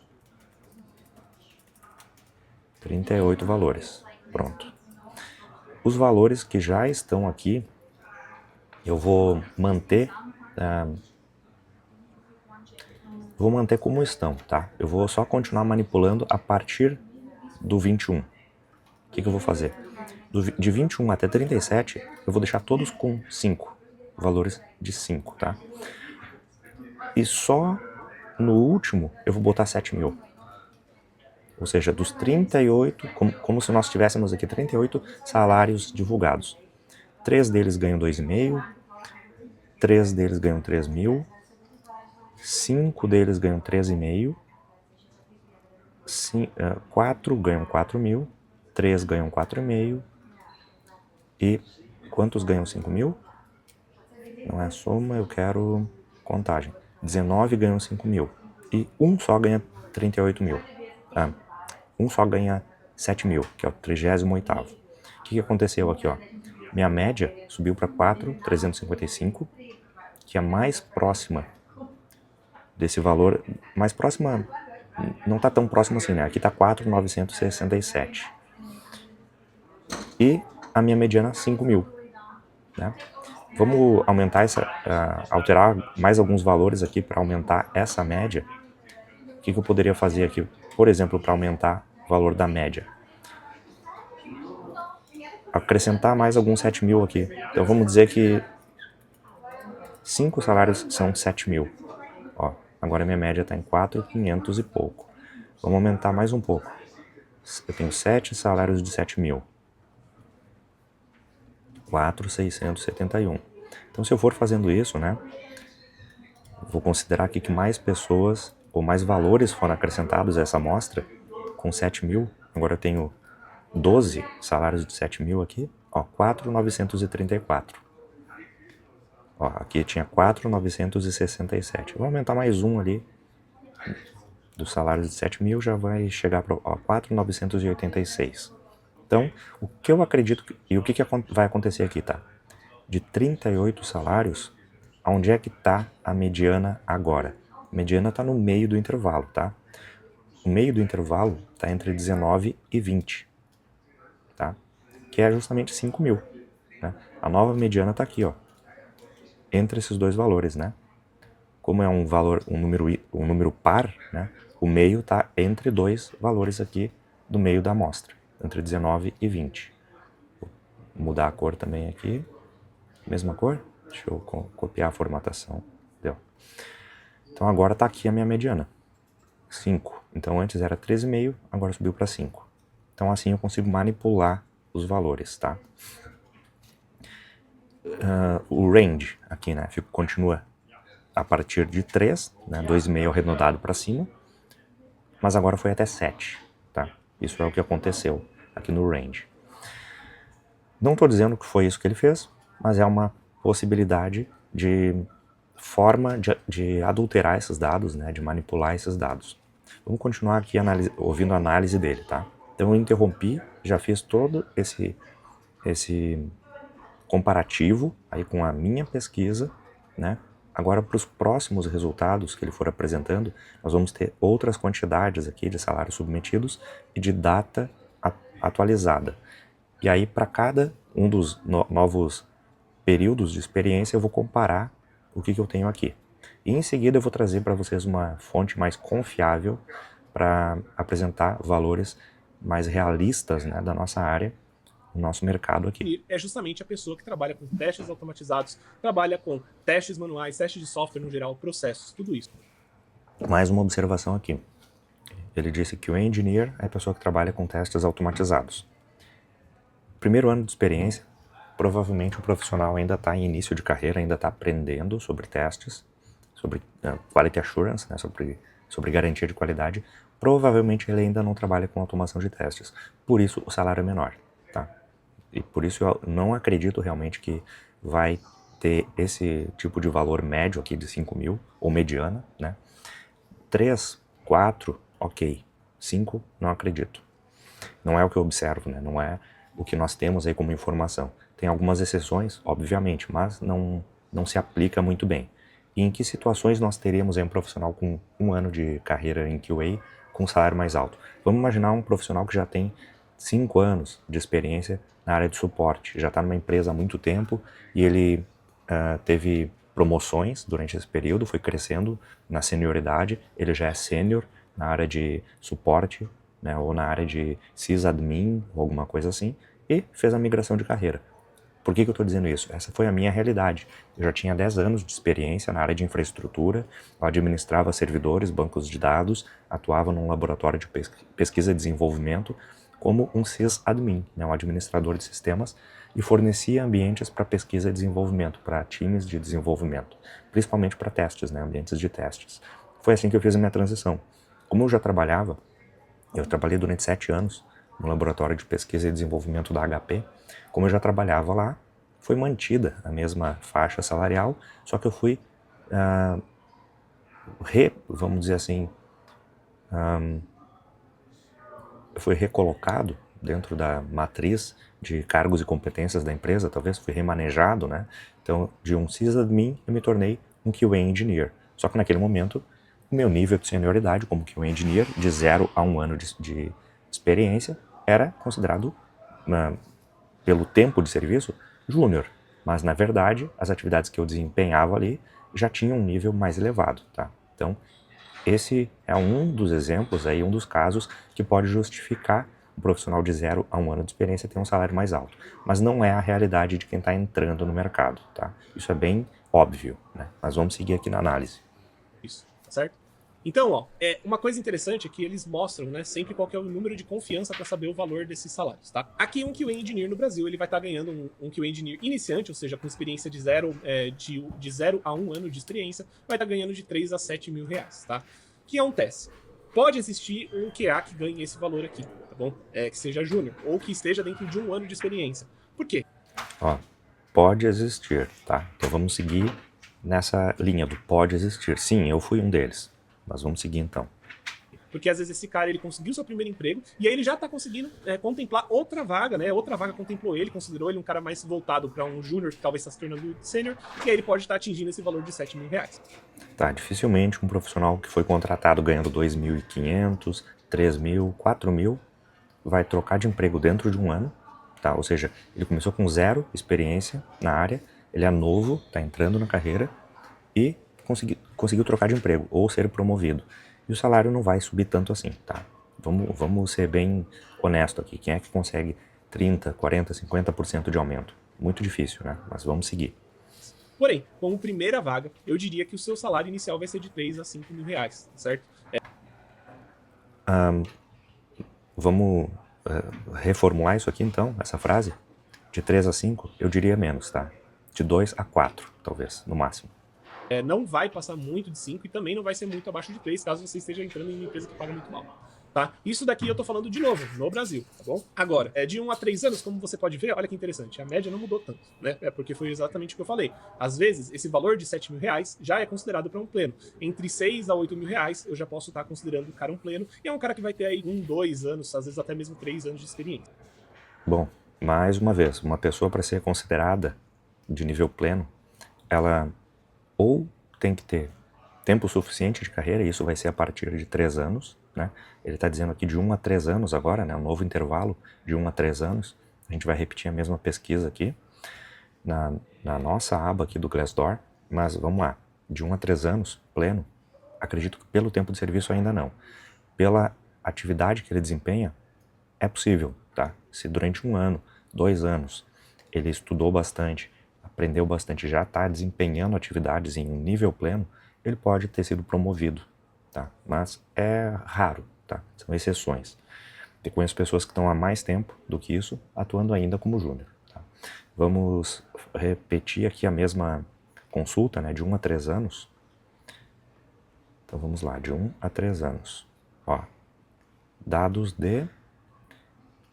38 valores. Pronto. Os valores que já estão aqui, eu vou manter como estão, tá? Eu vou só continuar manipulando a partir do 21. O que eu vou fazer? De 21 até 37, eu vou deixar todos com 5, valores de 5, tá? E só no último eu vou botar 7 mil. Ou seja, dos 38, como se nós tivéssemos aqui 38 salários divulgados. 3 deles ganham 2,5, 3 deles ganham 3 mil, 5 deles ganham 13,5, 4 ganham 4 mil, 3 ganham 4,5, e quantos ganham 5 mil? Não é soma, eu quero contagem. 19 ganham 5 mil. E um só ganha 38 mil. Um só ganha 7 mil, que é o 38º. O que aconteceu aqui, ó? Minha média subiu para 4.355, que é mais próxima desse valor. Mais próxima, não está tão próximo assim, né? Aqui está 4.967. E a minha mediana 5 mil, né? Vamos aumentar alterar mais alguns valores aqui para aumentar essa média. O que eu poderia fazer aqui, por exemplo, para aumentar o valor da média? Acrescentar mais alguns 7 mil aqui. Então vamos dizer que 5 salários são 7 mil. Ó, agora minha média está em 4.500 e pouco. Vamos aumentar mais um pouco. Eu tenho 7 salários de 7 mil. 4.671. Então, se eu for fazendo isso, né, vou considerar aqui que mais pessoas ou mais valores foram acrescentados a essa amostra com 7 mil. Agora eu tenho 12 salários de 7 mil aqui, ó, 4.934. Ó, aqui tinha 4.967. Vou aumentar mais um ali dos salários de 7 mil, já vai chegar para 4.986. Então, o que eu acredito e o que vai acontecer aqui, tá? De 38 salários, onde é que está a mediana agora? A mediana está no meio do intervalo, tá? O meio do intervalo está entre 19 e 20, tá? Que é justamente 5 mil, né? A nova mediana está aqui, ó, entre esses dois valores, né? Como é um número par, né? O meio está entre dois valores aqui do meio da amostra, entre 19 e 20. Vou mudar a cor também aqui. Mesma cor? Deixa eu copiar a formatação. Deu. Então agora está aqui a minha mediana. 5. Então antes era 13,5, agora subiu para 5. Então assim eu consigo manipular os valores, tá? O range aqui, né? Continua a partir de 3, né? 2,5 arredondado para cima. Mas agora foi até 7, tá? Isso é o que aconteceu aqui no range. Não estou dizendo que foi isso que ele fez, mas é uma possibilidade de forma de adulterar esses dados, né? De manipular esses dados. Vamos continuar aqui ouvindo a análise dele, tá? Então eu interrompi, já fiz todo esse comparativo aí com a minha pesquisa, né? Agora, para os próximos resultados que ele for apresentando, nós vamos ter outras quantidades aqui de salários submetidos e de data atualizada. E aí, para cada um dos novos períodos de experiência, eu vou comparar o que eu tenho aqui. E em seguida eu vou trazer para vocês uma fonte mais confiável para apresentar valores mais realistas, né, da nossa área, do nosso mercado aqui. É justamente a pessoa que trabalha com testes automatizados, trabalha com testes manuais, testes de software no geral, processos, tudo isso. Mais uma observação aqui. Ele disse que o engineer é a pessoa que trabalha com testes automatizados. Primeiro ano de experiência, provavelmente o profissional ainda está em início de carreira, ainda está aprendendo sobre testes, sobre quality assurance, né, sobre garantia de qualidade. Provavelmente ele ainda não trabalha com automação de testes, por isso o salário é menor, tá? E por isso eu não acredito realmente que vai ter esse tipo de valor médio aqui de 5 mil, ou mediana, né? 3, 4, ok. 5, não acredito. Não é o que eu observo, né? Não é o que nós temos aí como informação. Tem algumas exceções, obviamente, mas não se aplica muito bem. E em que situações nós teríamos aí um profissional com 1 ano de carreira em QA com um salário mais alto? Vamos imaginar um profissional que já tem 5 anos de experiência na área de suporte, já está numa empresa há muito tempo e ele teve promoções durante esse período, foi crescendo na senioridade, ele já é sênior na área de suporte, né, ou na área de sysadmin, ou alguma coisa assim, e fez a migração de carreira. Por que eu estou dizendo isso? Essa foi a minha realidade. Eu já tinha 10 anos de experiência na área de infraestrutura, eu administrava servidores, bancos de dados, atuava num laboratório de pesquisa e desenvolvimento como um sysadmin, né, um administrador de sistemas, e fornecia ambientes para pesquisa e desenvolvimento, para times de desenvolvimento, principalmente para testes, né, ambientes de testes. Foi assim que eu fiz a minha transição. Como eu já trabalhava, eu trabalhei durante 7 anos no laboratório de pesquisa e desenvolvimento da HP. Como eu já trabalhava lá, foi mantida a mesma faixa salarial, só que eu fui, vamos dizer assim, eu fui recolocado dentro da matriz de cargos e competências da empresa, talvez fui remanejado, né? Então, de um sysadmin, eu me tornei um QA engineer. Só que naquele momento, o meu nível de senioridade como QA engineer, de 0 a 1 ano de experiência, era considerado, pelo tempo de serviço, júnior. Mas, na verdade, as atividades que eu desempenhava ali já tinham um nível mais elevado, tá? Então, esse é um dos exemplos, aí, um dos casos que pode justificar um profissional de 0 a 1 ano de experiência ter um salário mais alto. Mas não é a realidade de quem está entrando no mercado, tá? Isso é bem óbvio, né? Mas vamos seguir aqui na análise. Isso, tá certo? Então, ó, uma coisa interessante é que eles mostram, né, sempre qual que é o número de confiança para saber o valor desses salários, tá? Aqui um QA Engineer no Brasil, ele vai estar ganhando um QA Engineer iniciante, ou seja, com experiência de 0 a 1 ano de experiência, vai estar ganhando de 3 a 7 mil reais, tá? O que acontece? Pode existir um QA que ganhe esse valor aqui, tá bom? Que seja júnior, ou que esteja dentro de 1 ano de experiência. Por quê? Ó, pode existir, tá? Então vamos seguir nessa linha do pode existir. Sim, eu fui um deles. Mas vamos seguir então. Porque às vezes esse cara ele conseguiu seu primeiro emprego e aí ele já está conseguindo contemplar outra vaga, né? Outra vaga contemplou ele, considerou ele um cara mais voltado para um júnior que talvez está se tornando sênior, e aí ele pode estar atingindo esse valor de 7 mil reais. Tá, dificilmente um profissional que foi contratado ganhando 2.500, 3.000, 4.000 vai trocar de emprego dentro de um ano, tá? Ou seja, ele começou com 0 experiência na área, ele é novo, está entrando na carreira e conseguiu trocar de emprego ou ser promovido. E o salário não vai subir tanto assim, tá? Vamos ser bem honesto aqui. Quem é que consegue 30, 40, 50% de aumento? Muito difícil, né? Mas vamos seguir. Porém, como primeira vaga, eu diria que o seu salário inicial vai ser de 3 a 5 mil reais, certo? Vamos reformular isso aqui então, essa frase? De 3 a 5, eu diria menos, tá? De 2 a 4, talvez, no máximo. Não vai passar muito de 5 e também não vai ser muito abaixo de 3, caso você esteja entrando em uma empresa que paga muito mal. Tá? Isso daqui eu tô falando de novo, no Brasil, tá bom? Agora, de 1 a 3 anos, como você pode ver, olha que interessante, a média não mudou tanto, né? Porque foi exatamente o que eu falei. Às vezes, esse valor de 7 mil reais já é considerado para um pleno. Entre 6 a 8 mil reais, eu já posso estar considerando o cara um pleno, e é um cara que vai ter aí 1, 2 anos, às vezes até mesmo 3 anos de experiência. Bom, mais uma vez, uma pessoa para ser considerada de nível pleno, ela ou tem que ter tempo suficiente de carreira, e isso vai ser a partir de 3 anos, né? Ele está dizendo aqui de 1 a 3 anos agora, né? Um novo intervalo de 1 a 3 anos. A gente vai repetir a mesma pesquisa aqui na nossa aba aqui do Glassdoor, mas vamos lá, de 1 a 3 anos, pleno, acredito que pelo tempo de serviço ainda não. Pela atividade que ele desempenha, é possível, tá? Se durante 1 ano, 2 anos, ele estudou bastante, aprendeu bastante, já está desempenhando atividades em um nível pleno, ele pode ter sido promovido, tá? Mas é raro, tá? São exceções. Eu conheço pessoas que estão há mais tempo do que isso, atuando ainda como júnior. Tá? Vamos repetir aqui a mesma consulta, né? De 1 a 3 anos. Então vamos lá, de 1 a 3 anos. Ó, dados de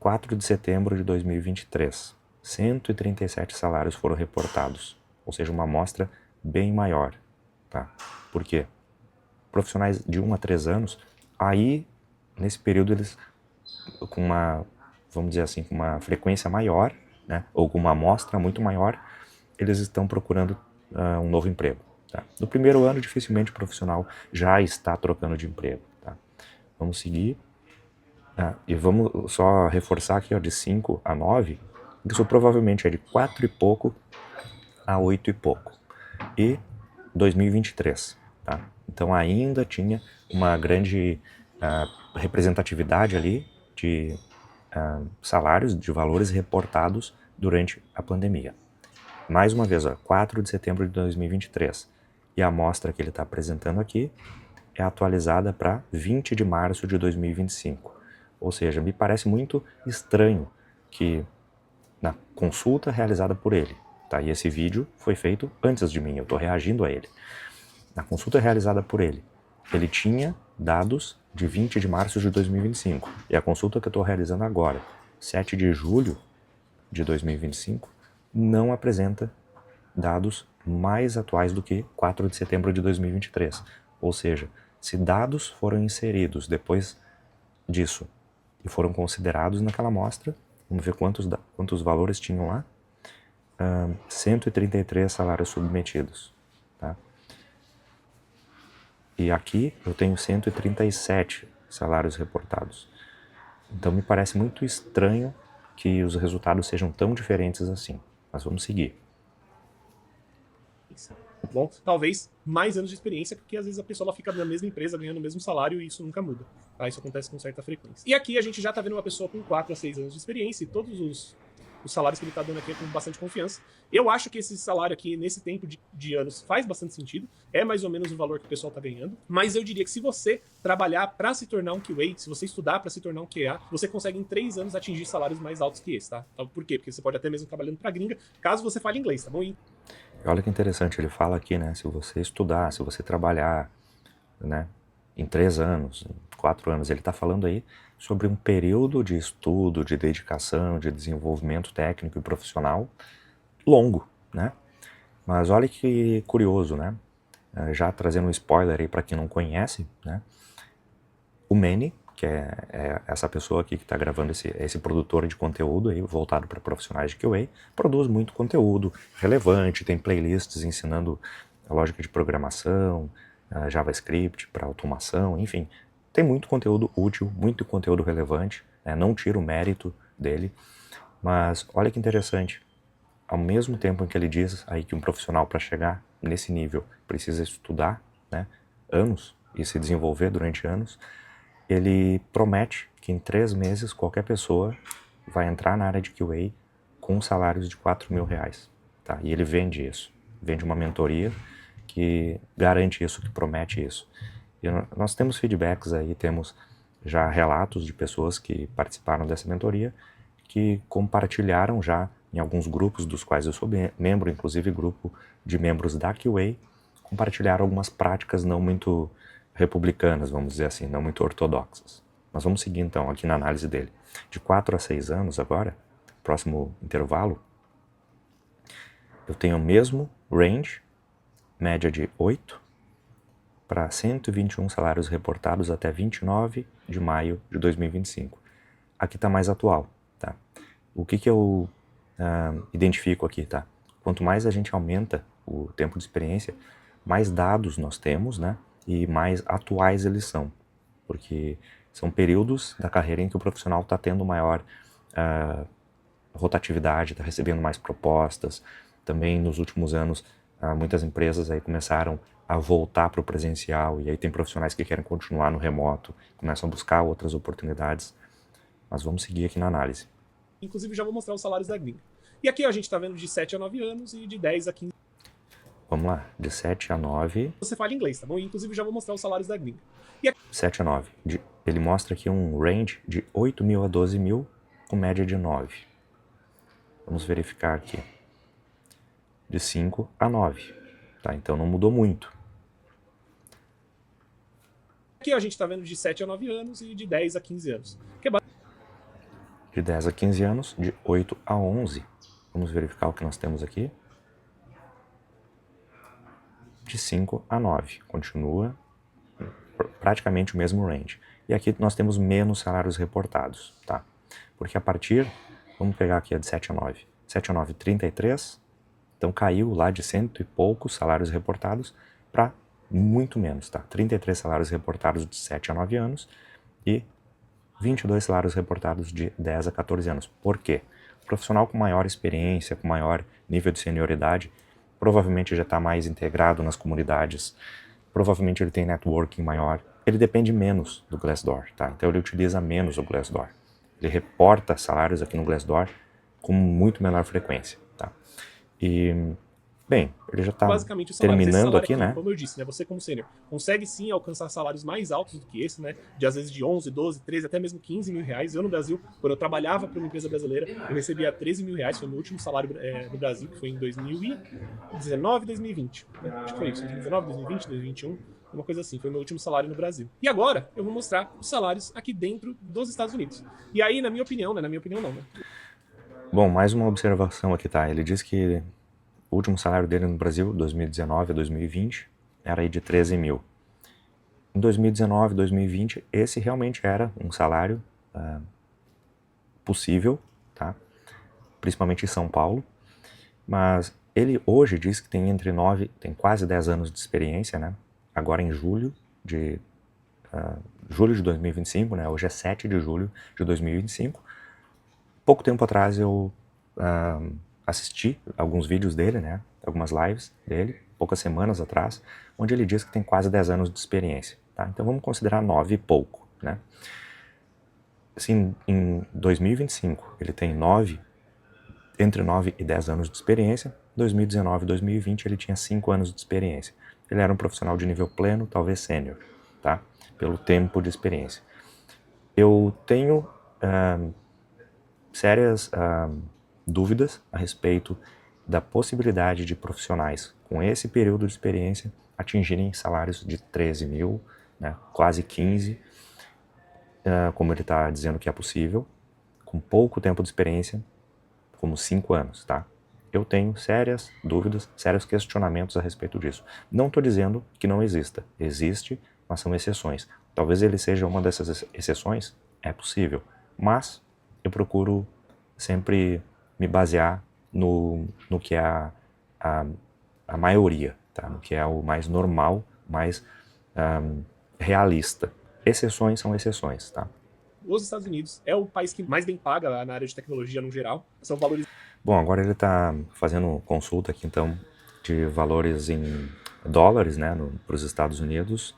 4 de setembro de 2023. 137 salários foram reportados, ou seja, uma amostra bem maior. Tá? Por quê? Profissionais de 1 a 3 anos, aí, nesse período, eles, com uma, vamos dizer assim, com uma frequência maior, né, ou com uma amostra muito maior, eles estão procurando um novo emprego. Tá? No primeiro ano, dificilmente o profissional já está trocando de emprego. Tá? Vamos seguir. E vamos só reforçar aqui, ó, de 5 a 9, isso provavelmente é de 4 e pouco a 8 e pouco. E 2023, tá? Então ainda tinha uma grande representatividade ali de salários, de valores reportados durante a pandemia. Mais uma vez, ó, 4 de setembro de 2023. E a amostra que ele está apresentando aqui é atualizada para 20 de março de 2025. Ou seja, me parece muito estranho que na consulta realizada por ele, tá? E esse vídeo foi feito antes de mim, eu estou reagindo a ele. Na consulta realizada por ele, ele tinha dados de 20 de março de 2025. E a consulta que eu estou realizando agora, 7 de julho de 2025, não apresenta dados mais atuais do que 4 de setembro de 2023. Ou seja, se dados foram inseridos depois disso e foram considerados naquela amostra, vamos ver quantos valores tinham lá, 133 salários submetidos. Tá? E aqui eu tenho 137 salários reportados. Então me parece muito estranho que os resultados sejam tão diferentes assim. Mas vamos seguir. Bom, talvez mais anos de experiência, porque às vezes a pessoa ela fica na mesma empresa ganhando o mesmo salário e isso nunca muda. Tá? Isso acontece com certa frequência. E aqui a gente já tá vendo uma pessoa com 4 a 6 anos de experiência e todos os salários que ele tá dando aqui é com bastante confiança. Eu acho que esse salário aqui, nesse tempo de anos, faz bastante sentido. É mais ou menos o valor que o pessoal tá ganhando. Mas eu diria que se você trabalhar para se tornar um QA, se você estudar para se tornar um QA, você consegue em 3 anos atingir salários mais altos que esse, tá? Então, por quê? Porque você pode até mesmo trabalhando pra gringa, caso você fale inglês, tá bom? Olha que interessante, ele fala aqui, né? Se você estudar, se você trabalhar, né, em 3 anos, em 4 anos, ele está falando aí sobre um período de estudo, de dedicação, de desenvolvimento técnico e profissional longo, né? Mas olha que curioso, né? Já trazendo um spoiler aí para quem não conhece, né? O Manny, que é essa pessoa aqui que está gravando esse produtor de conteúdo aí, voltado para profissionais de QA, produz muito conteúdo relevante, tem playlists ensinando a lógica de programação, JavaScript para automação, enfim, tem muito conteúdo útil, muito conteúdo relevante, né? Não tiro o mérito dele, mas olha que interessante, ao mesmo tempo em que ele diz aí que um profissional para chegar nesse nível precisa estudar, né, anos e se desenvolver durante anos, ele promete que em 3 meses qualquer pessoa vai entrar na área de QA com salários de R$4.000, tá? E ele vende isso, vende uma mentoria que garante isso, que promete isso. E nós temos feedbacks aí, temos já relatos de pessoas que participaram dessa mentoria, que compartilharam já em alguns grupos dos quais eu sou membro, inclusive grupo de membros da QA, compartilharam algumas práticas não muito republicanas, vamos dizer assim, não muito ortodoxas. Mas vamos seguir então aqui na análise dele. De 4 a 6 anos agora, próximo intervalo, eu tenho o mesmo range, média de 8, para 121 salários reportados até 29 de maio de 2025. Aqui está mais atual, tá? O que eu identifico aqui, tá? Quanto mais a gente aumenta o tempo de experiência, mais dados nós temos, né? E mais atuais eles são. Porque são períodos da carreira em que o profissional está tendo maior rotatividade, está recebendo mais propostas. Também nos últimos anos, muitas empresas aí começaram a voltar para o presencial, e aí tem profissionais que querem continuar no remoto, começam a buscar outras oportunidades. Mas vamos seguir aqui na análise. Inclusive, já vou mostrar os salários da gringa. E aqui a gente está vendo de 7 a 9 anos e de 10 a 15. Vamos lá, de 7 a 9. Você fala inglês, tá bom? E, inclusive, já vou mostrar os salários da gringa. 7 a 9. Ele mostra aqui um range de 8 mil a 12 mil, com média de 9. Vamos verificar aqui. De 5 a 9. Tá, então não mudou muito. Aqui a gente está vendo de 7 a 9 anos e de 10 a 15 anos. Que é De 10 a 15 anos, de 8 a 11. Vamos verificar o que nós temos aqui. De 5 a 9. Continua praticamente o mesmo range. E aqui nós temos menos salários reportados, tá? Porque a partir, vamos pegar aqui a de 7 a 9. 7 a 9, 33. Então caiu lá de 100 e poucos salários reportados para muito menos, tá? 33 salários reportados de 7 a 9 anos e 22 salários reportados de 10 a 14 anos. Por quê? O profissional com maior experiência, com maior nível de senioridade, provavelmente já está mais integrado nas comunidades, provavelmente ele tem networking maior, ele depende menos do Glassdoor, tá? Então ele utiliza menos o Glassdoor. Ele reporta salários aqui no Glassdoor com muito menor frequência, tá? E, bem, ele já está terminando aqui, né? Como eu disse, né? Você como sênior consegue sim alcançar salários mais altos do que esse, né? De às vezes de 11, 12, 13, até mesmo 15 mil reais. Eu no Brasil, quando eu trabalhava para uma empresa brasileira, eu recebia 13 mil reais, foi o meu último salário no Brasil, que foi em 2019, 2020. Né? Acho que foi isso, 2019, 2020, 2021, uma coisa assim, foi o meu último salário no Brasil. E agora eu vou mostrar os salários aqui dentro dos Estados Unidos. E aí, na minha opinião, né? Na minha opinião não, né? Bom, mais uma observação aqui, tá? Ele diz que o último salário dele no Brasil, 2019 a 2020, era aí de 13 mil. Em 2019 a 2020, esse realmente era um salário possível, tá? Principalmente em São Paulo. Mas ele hoje diz que tem tem quase 10 anos de experiência, né? Agora em julho de 2025, né? Hoje é 7 de julho de 2025. Pouco tempo atrás eu assisti alguns vídeos dele, né? Algumas lives dele, poucas semanas atrás, onde ele diz que tem quase 10 anos de experiência, tá? Então vamos considerar 9 e pouco, né? Assim, em 2025 ele tem entre 9 e 10 anos de experiência. 2019 e 2020 ele tinha 5 anos de experiência. Ele era um profissional de nível pleno, talvez sênior, tá? Pelo tempo de experiência. Eu tenho sérias dúvidas a respeito da possibilidade de profissionais com esse período de experiência atingirem salários de 13 mil, né, quase 15, como ele está dizendo que é possível, com pouco tempo de experiência, como 5 anos, tá? Eu tenho sérias dúvidas, sérios questionamentos a respeito disso. Não estou dizendo que não exista. Existe, mas são exceções. Talvez ele seja uma dessas exceções, é possível, mas eu procuro sempre me basear no que é a maioria, tá? No que é o mais normal, mais realista. Exceções são exceções, tá? Os Estados Unidos é o país que mais bem paga na área de tecnologia no geral. São valores... Bom, agora ele está fazendo consulta aqui, então, de valores em dólares, né, para os Estados Unidos.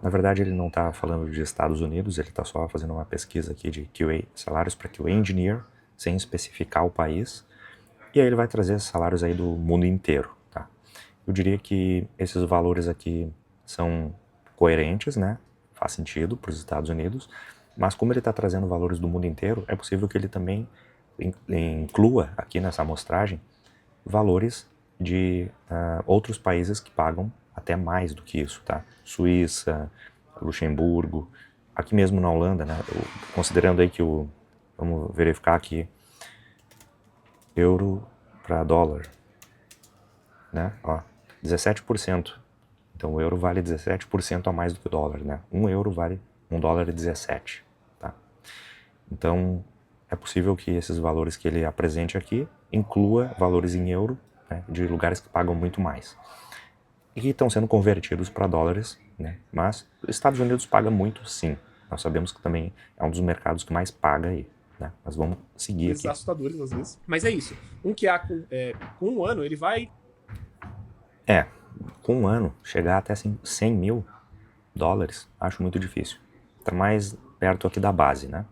Na verdade, ele não está falando de Estados Unidos, ele está só fazendo uma pesquisa aqui de QA, salários para QA Engineer, sem especificar o país. E aí ele vai trazer salários aí do mundo inteiro, tá? Eu diria que esses valores aqui são coerentes, né? Faz sentido para os Estados Unidos, mas como ele está trazendo valores do mundo inteiro, é possível que ele também inclua aqui nessa amostragem valores de outros países que pagam até mais do que isso, tá? Suíça, Luxemburgo, aqui mesmo na Holanda, né? Considerando aí que vamos verificar aqui, euro para dólar, né? Ó, 17%. Então o euro vale 17% a mais do que o dólar, né? 1 euro vale $1,17, tá? Então é possível que esses valores que ele apresente aqui inclua valores em euro, né, de lugares que pagam muito mais. e que estão sendo convertidos para dólares, né? Mas os Estados Unidos paga muito, sim. Nós sabemos que também é um dos mercados que mais paga aí, né? Mas vamos seguir aqui. Assustadores às vezes. Mas é isso. Um QA com um ano, ele vai... Com um ano, chegar até assim, 100 mil dólares, acho muito difícil. Está mais perto aqui da base, né?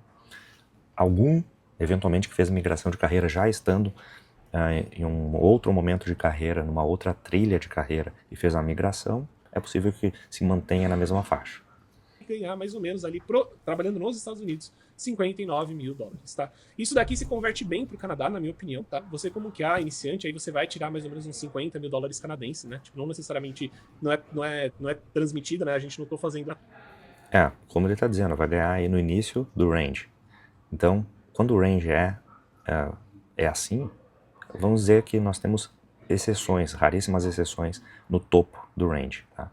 Algum, eventualmente, que fez migração de carreira já estando em um outro momento de carreira, numa outra trilha de carreira e fez a migração, é possível que se mantenha na mesma faixa. Ganhar mais ou menos ali, trabalhando nos Estados Unidos, 59 mil dólares, tá? Isso daqui se converte bem pro Canadá, na minha opinião, tá? Você como QA iniciante, aí você vai tirar mais ou menos uns 50 mil dólares canadenses, né? Tipo, não necessariamente, não é transmitida, né? A gente não tô fazendo... Como ele está dizendo, vai ganhar aí no início do range. Então, quando o range é assim, vamos dizer que nós temos exceções, raríssimas exceções, no topo do range, tá?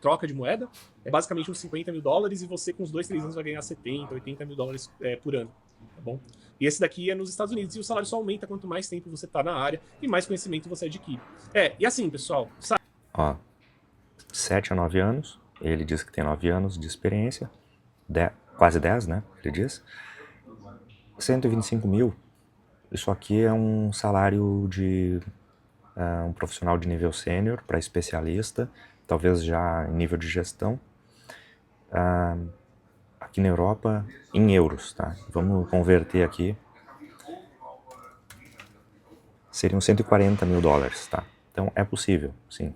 Troca de moeda, é basicamente uns 50 mil dólares e você com uns 2, 3 anos vai ganhar 70, 80 mil dólares por ano, tá bom? E esse daqui é nos Estados Unidos e o salário só aumenta quanto mais tempo você tá na área e mais conhecimento você adquire. E assim, pessoal... 7 a 9 anos, ele diz que tem 9 anos de experiência, quase 10, né, ele diz. 125 mil, isso aqui é um salário de um profissional de nível sênior para especialista, talvez já em nível de gestão, aqui na Europa, em euros, tá? Vamos converter aqui, seriam 140 mil dólares, tá? Então é possível, sim,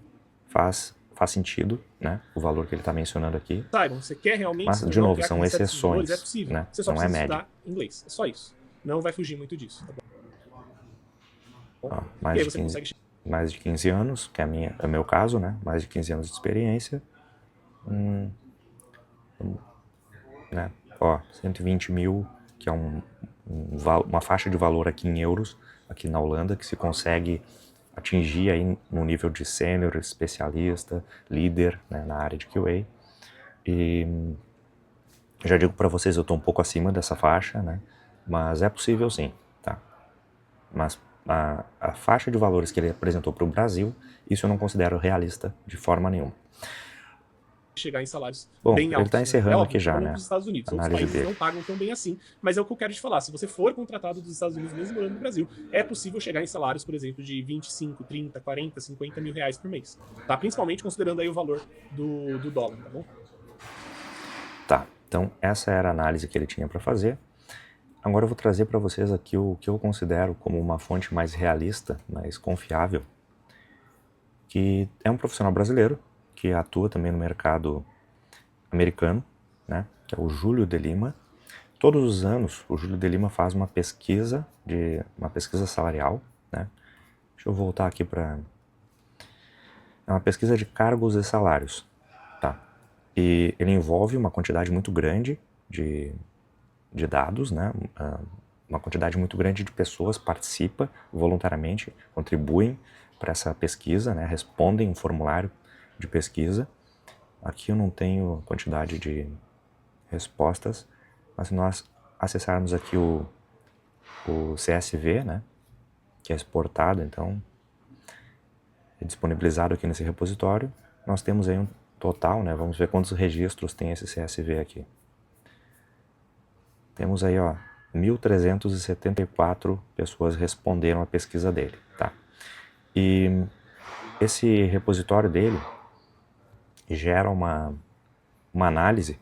faz sentido, né, o valor que ele está mencionando aqui. Saibam, você quer realmente... Mas, de novo, são exceções, é possível, né? Você só não precisa é média. estudar inglês, é só isso. Não vai fugir muito disso, tá bom? Mais de 15 anos, que é o meu caso, né? Mais de 15 anos de experiência. Né? 120 mil, que é uma faixa de valor aqui em euros, aqui na Holanda, que se consegue atingir aí no nível de sênior, especialista, líder, né, na área de QA. E já digo para vocês, eu estou um pouco acima dessa faixa, né? Mas é possível sim, tá? Mas a faixa de valores que ele apresentou para o Brasil, isso eu não considero realista de forma nenhuma. Chegar em salários bem altos. Ele está encerrando óbvio, aqui já, né? Dos Estados Unidos. Outros Análise países dele. não pagam tão bem assim, mas é o que eu quero te falar. Se você for contratado dos Estados Unidos, mesmo morando no Brasil, é possível chegar em salários, por exemplo, de 25, 30, 40, 50 mil reais por mês. Tá? Principalmente considerando aí o valor do dólar, tá bom? Tá, então essa era a análise que ele tinha para fazer. Agora eu vou trazer para vocês aqui o que eu considero como uma fonte mais realista, mais confiável, que é um profissional brasileiro, que atua também no mercado americano, né, que é o Júlio de Lima. Todos os anos o Júlio de Lima faz uma pesquisa salarial, né? Deixa eu voltar aqui para... É uma pesquisa de cargos e salários, tá? E ele envolve uma quantidade muito grande de dados, né? Uma quantidade muito grande de pessoas participa voluntariamente, contribuem para essa pesquisa, né? Respondem um formulário de pesquisa. Aqui eu não tenho quantidade de respostas, mas se nós acessarmos aqui o CSV, né? Que é exportado, então é disponibilizado aqui nesse repositório, nós temos aí um total, né? Vamos ver quantos registros tem esse CSV aqui. Temos aí, 1.374 pessoas responderam a pesquisa dele, tá? E esse repositório dele gera uma análise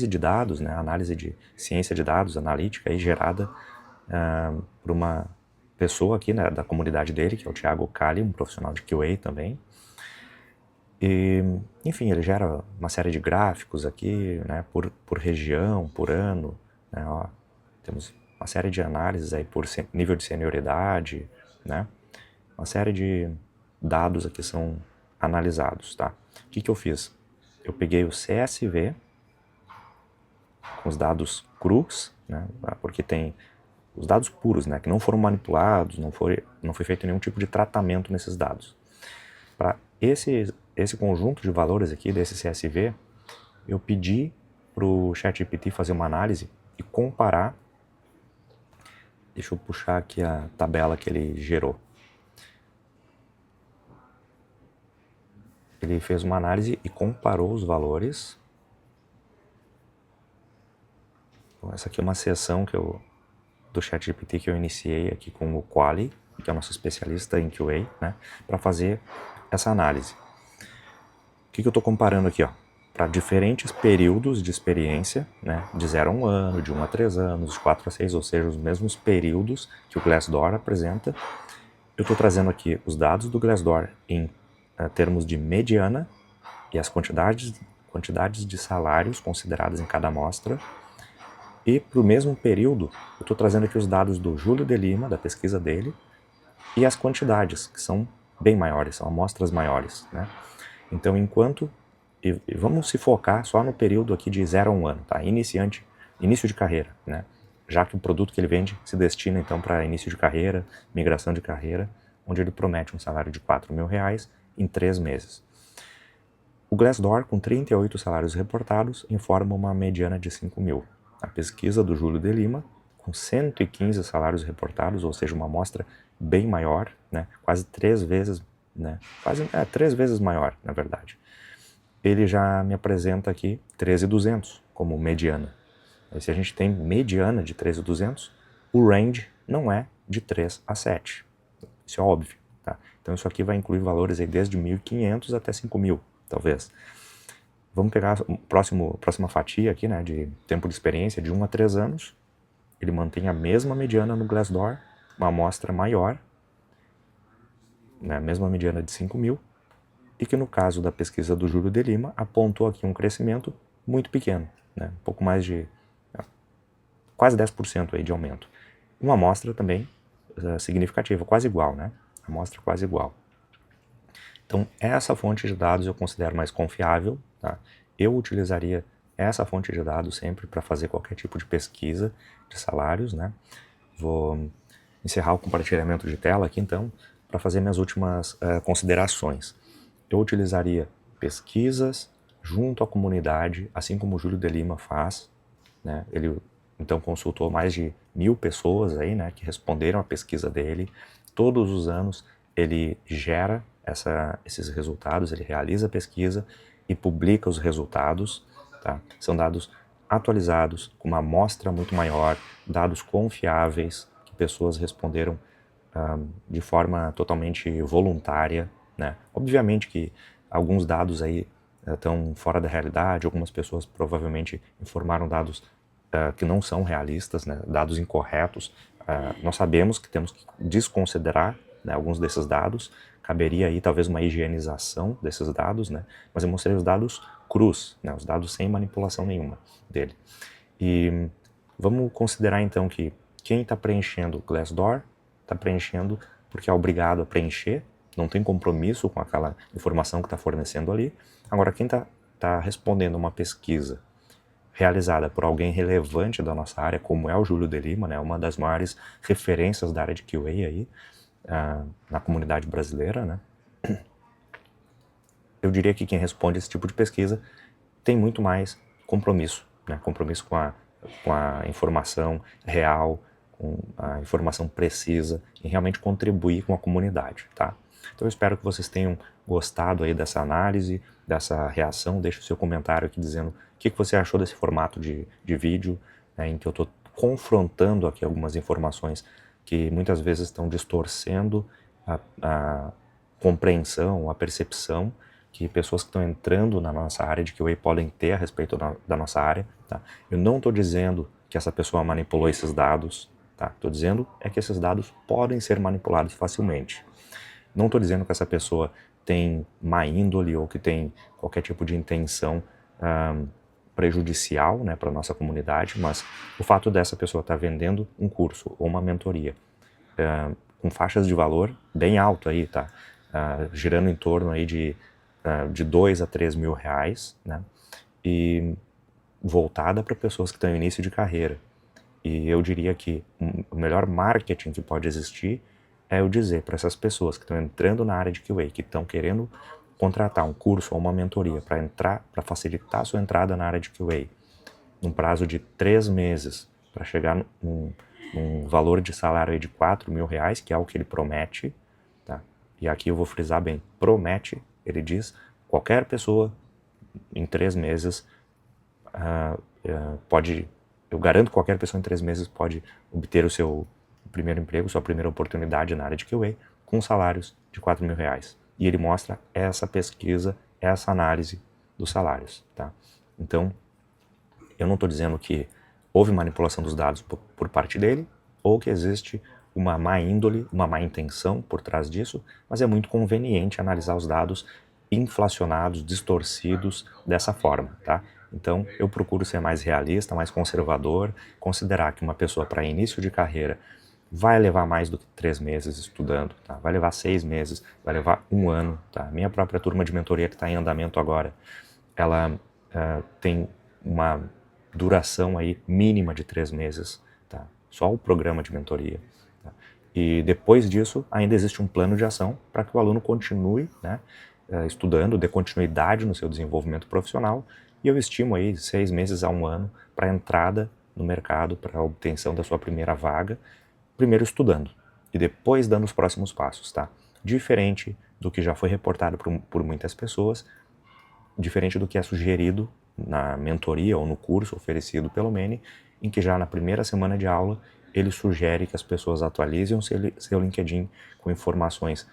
de dados, né? Análise de ciência de dados, analítica, aí, gerada por uma pessoa aqui, né, da comunidade dele, que é o Thiago Kali, um profissional de QA também. E, enfim, ele gera uma série de gráficos aqui, né, por região, por ano, né, temos uma série de análises aí por nível de senioridade, né, uma série de dados aqui são analisados, tá? O que eu fiz? Eu peguei o CSV com os dados crus, né, porque tem os dados puros, né, que não foram manipulados, não foi feito nenhum tipo de tratamento nesses dados. Para esse conjunto de valores aqui desse CSV, eu pedi para o ChatGPT fazer uma análise e comparar. Deixa eu puxar aqui a tabela que ele gerou. ele fez uma análise e comparou os valores. Então, essa aqui é uma sessão do ChatGPT que eu iniciei aqui com o Quali, que é o nosso especialista em QA, né, para fazer essa análise. O que eu estou comparando aqui? Para diferentes períodos de experiência, né, de 0 a 1 ano, de 1 a 3 anos, de 4 a 6, ou seja, os mesmos períodos que o Glassdoor apresenta. Eu estou trazendo aqui os dados do Glassdoor em termos de mediana e as quantidades de salários consideradas em cada amostra. E para o mesmo período, eu estou trazendo aqui os dados do Júlio de Lima, da pesquisa dele, e as quantidades, que são bem maiores, são amostras maiores, né? Então, e vamos se focar só no período aqui de 0 a 1 ano, tá? Início de carreira, né? Já que o produto que ele vende se destina, então, para início de carreira, migração de carreira, onde ele promete um salário de R$4.000 em 3 meses. O Glassdoor, com 38 salários reportados, informa uma mediana de 5.000. A pesquisa do Júlio de Lima, com 115 salários reportados, ou seja, uma amostra bem maior, né? Quase 3 vezes, né? 3 vezes maior, na verdade. Ele já me apresenta aqui 13.200 como mediana. E se a gente tem mediana de 13.200, o range não é de 3 a 7. Isso é óbvio, tá? Então isso aqui vai incluir valores aí desde 1.500 até 5.000, talvez. Vamos pegar a próxima fatia aqui, né, de tempo de experiência, de 1 a 3 anos. Ele mantém a mesma mediana no Glassdoor, uma amostra maior, né, a mesma mediana de 5.000, e que no caso da pesquisa do Júlio de Lima, apontou aqui um crescimento muito pequeno, né, um pouco mais de quase 10% aí de aumento. Uma amostra também significativa, quase igual, né? Amostra quase igual. Então, essa fonte de dados eu considero mais confiável, tá? Eu utilizaria essa fonte de dados sempre para fazer qualquer tipo de pesquisa de salários, né? Vou encerrar o compartilhamento de tela aqui, então, para fazer minhas últimas considerações. Eu utilizaria pesquisas junto à comunidade, assim como o Júlio de Lima faz, né? Ele, então, consultou mais de 1.000 pessoas aí, né, que responderam à pesquisa dele. Todos os anos ele gera esses resultados, ele realiza a pesquisa e publica os resultados, tá? São dados atualizados, com uma amostra muito maior, dados confiáveis, que pessoas responderam de forma totalmente voluntária, né? Obviamente que alguns dados aí estão fora da realidade, algumas pessoas provavelmente informaram dados que não são realistas, né? Dados incorretos. Nós sabemos que temos que desconsiderar, né, alguns desses dados. Caberia aí talvez uma higienização desses dados, né? Mas eu mostrei os dados crus, né? Os dados sem manipulação nenhuma dele. E vamos considerar então que quem está preenchendo o Glassdoor está preenchendo porque é obrigado a preencher, não tem compromisso com aquela informação que está fornecendo ali. Agora, quem está respondendo uma pesquisa realizada por alguém relevante da nossa área, como é o Júlio de Lima, né, uma das maiores referências da área de QA aí, na comunidade brasileira, né? Eu diria que quem responde esse tipo de pesquisa tem muito mais compromisso, né? Compromisso com a informação real, com a informação precisa, e realmente contribuir com a comunidade, tá? Então eu espero que vocês tenham gostado aí dessa análise, dessa reação. Deixe o seu comentário aqui dizendo o que você achou desse formato de vídeo, né, em que eu estou confrontando aqui algumas informações que muitas vezes estão distorcendo a compreensão, a percepção que pessoas que estão entrando na nossa área de QA podem ter a respeito da nossa área, tá? Eu não estou dizendo que essa pessoa manipulou esses dados, tá? Estou dizendo que esses dados podem ser manipulados facilmente. Não estou dizendo que essa pessoa tem má índole ou que tem qualquer tipo de intenção prejudicial, né, para a nossa comunidade, mas o fato dessa pessoa estar vendendo um curso ou uma mentoria com faixas de valor bem alto aí, tá? Girando em torno aí de 2 a 3 mil reais, né? E voltada para pessoas que estão no início de carreira. E eu diria que o melhor marketing que pode existir é eu dizer para essas pessoas que estão entrando na área de QA, que estão querendo contratar um curso ou uma mentoria para facilitar a sua entrada na área de QA, num prazo de 3 meses, para chegar num valor de salário aí de 4 mil reais, que é o que ele promete, tá? E aqui eu vou frisar bem, promete, ele diz, qualquer pessoa em 3 meses eu garanto que qualquer pessoa em 3 meses pode obter o seu primeiro emprego, sua primeira oportunidade na área de QA, com salários de R$4.000. E ele mostra essa pesquisa, essa análise dos salários, tá? Então, eu não estou dizendo que houve manipulação dos dados por parte dele, ou que existe uma má índole, uma má intenção por trás disso, mas é muito conveniente analisar os dados inflacionados, distorcidos dessa forma, tá? Então, eu procuro ser mais realista, mais conservador, considerar que uma pessoa para início de carreira vai levar mais do que 3 meses estudando, tá? Vai levar 6 meses, vai levar 1 ano, tá? Minha própria turma de mentoria que está em andamento agora, ela tem uma duração aí mínima de 3 meses, tá? Só o programa de mentoria. Tá? E depois disso, ainda existe um plano de ação para que o aluno continue, né, estudando, dê continuidade no seu desenvolvimento profissional, e eu estimo aí 6 meses a 1 ano para a entrada no mercado, para a obtenção da sua primeira vaga, primeiro estudando e depois dando os próximos passos, tá? Diferente do que já foi reportado por muitas pessoas, diferente do que é sugerido na mentoria ou no curso oferecido pelo Manny, em que já na primeira semana de aula ele sugere que as pessoas atualizem o seu LinkedIn com informações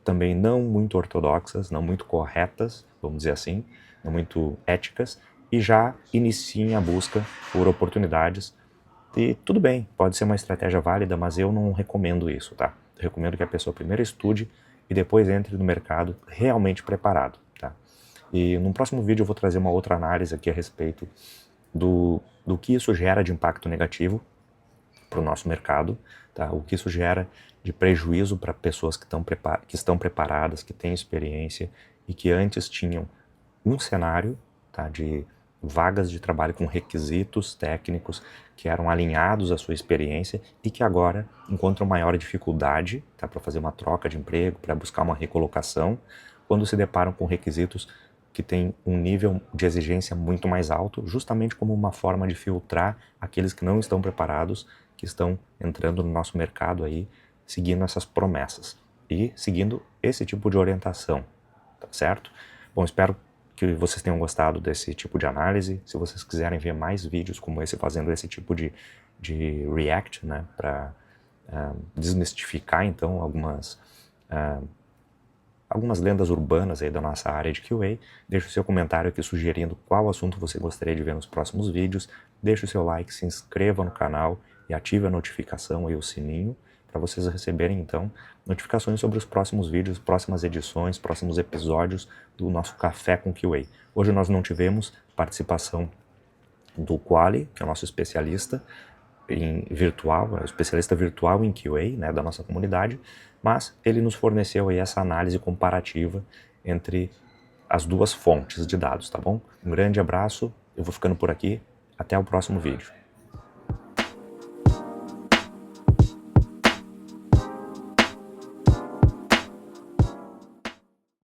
também não muito ortodoxas, não muito corretas, vamos dizer assim, não muito éticas, e já iniciem a busca por oportunidades. E tudo bem, pode ser uma estratégia válida, mas eu não recomendo isso, tá? Eu recomendo que a pessoa primeiro estude e depois entre no mercado realmente preparado, tá? E no próximo vídeo eu vou trazer uma outra análise aqui a respeito do que isso gera de impacto negativo para o nosso mercado, tá? O que isso gera de prejuízo para pessoas que estão preparadas, que têm experiência e que antes tinham um cenário, tá, de vagas de trabalho com requisitos técnicos que eram alinhados à sua experiência e que agora encontram maior dificuldade, tá, para fazer uma troca de emprego, para buscar uma recolocação, quando se deparam com requisitos que têm um nível de exigência muito mais alto, justamente como uma forma de filtrar aqueles que não estão preparados, que estão entrando no nosso mercado aí, seguindo essas promessas e seguindo esse tipo de orientação, tá certo? Bom, espero que vocês tenham gostado desse tipo de análise. Se vocês quiserem ver mais vídeos como esse, fazendo esse tipo de react, né, para desmistificar, então, algumas lendas urbanas aí da nossa área de QA, deixe o seu comentário aqui sugerindo qual assunto você gostaria de ver nos próximos vídeos, deixe o seu like, se inscreva no canal e ative a notificação e o sininho, para vocês receberem, então, notificações sobre os próximos vídeos, próximas edições, próximos episódios do nosso Café com QA. Hoje nós não tivemos participação do Quali, que é o nosso especialista especialista virtual em QA, né, da nossa comunidade, mas ele nos forneceu aí essa análise comparativa entre as duas fontes de dados, tá bom? Um grande abraço, eu vou ficando por aqui, até o próximo vídeo.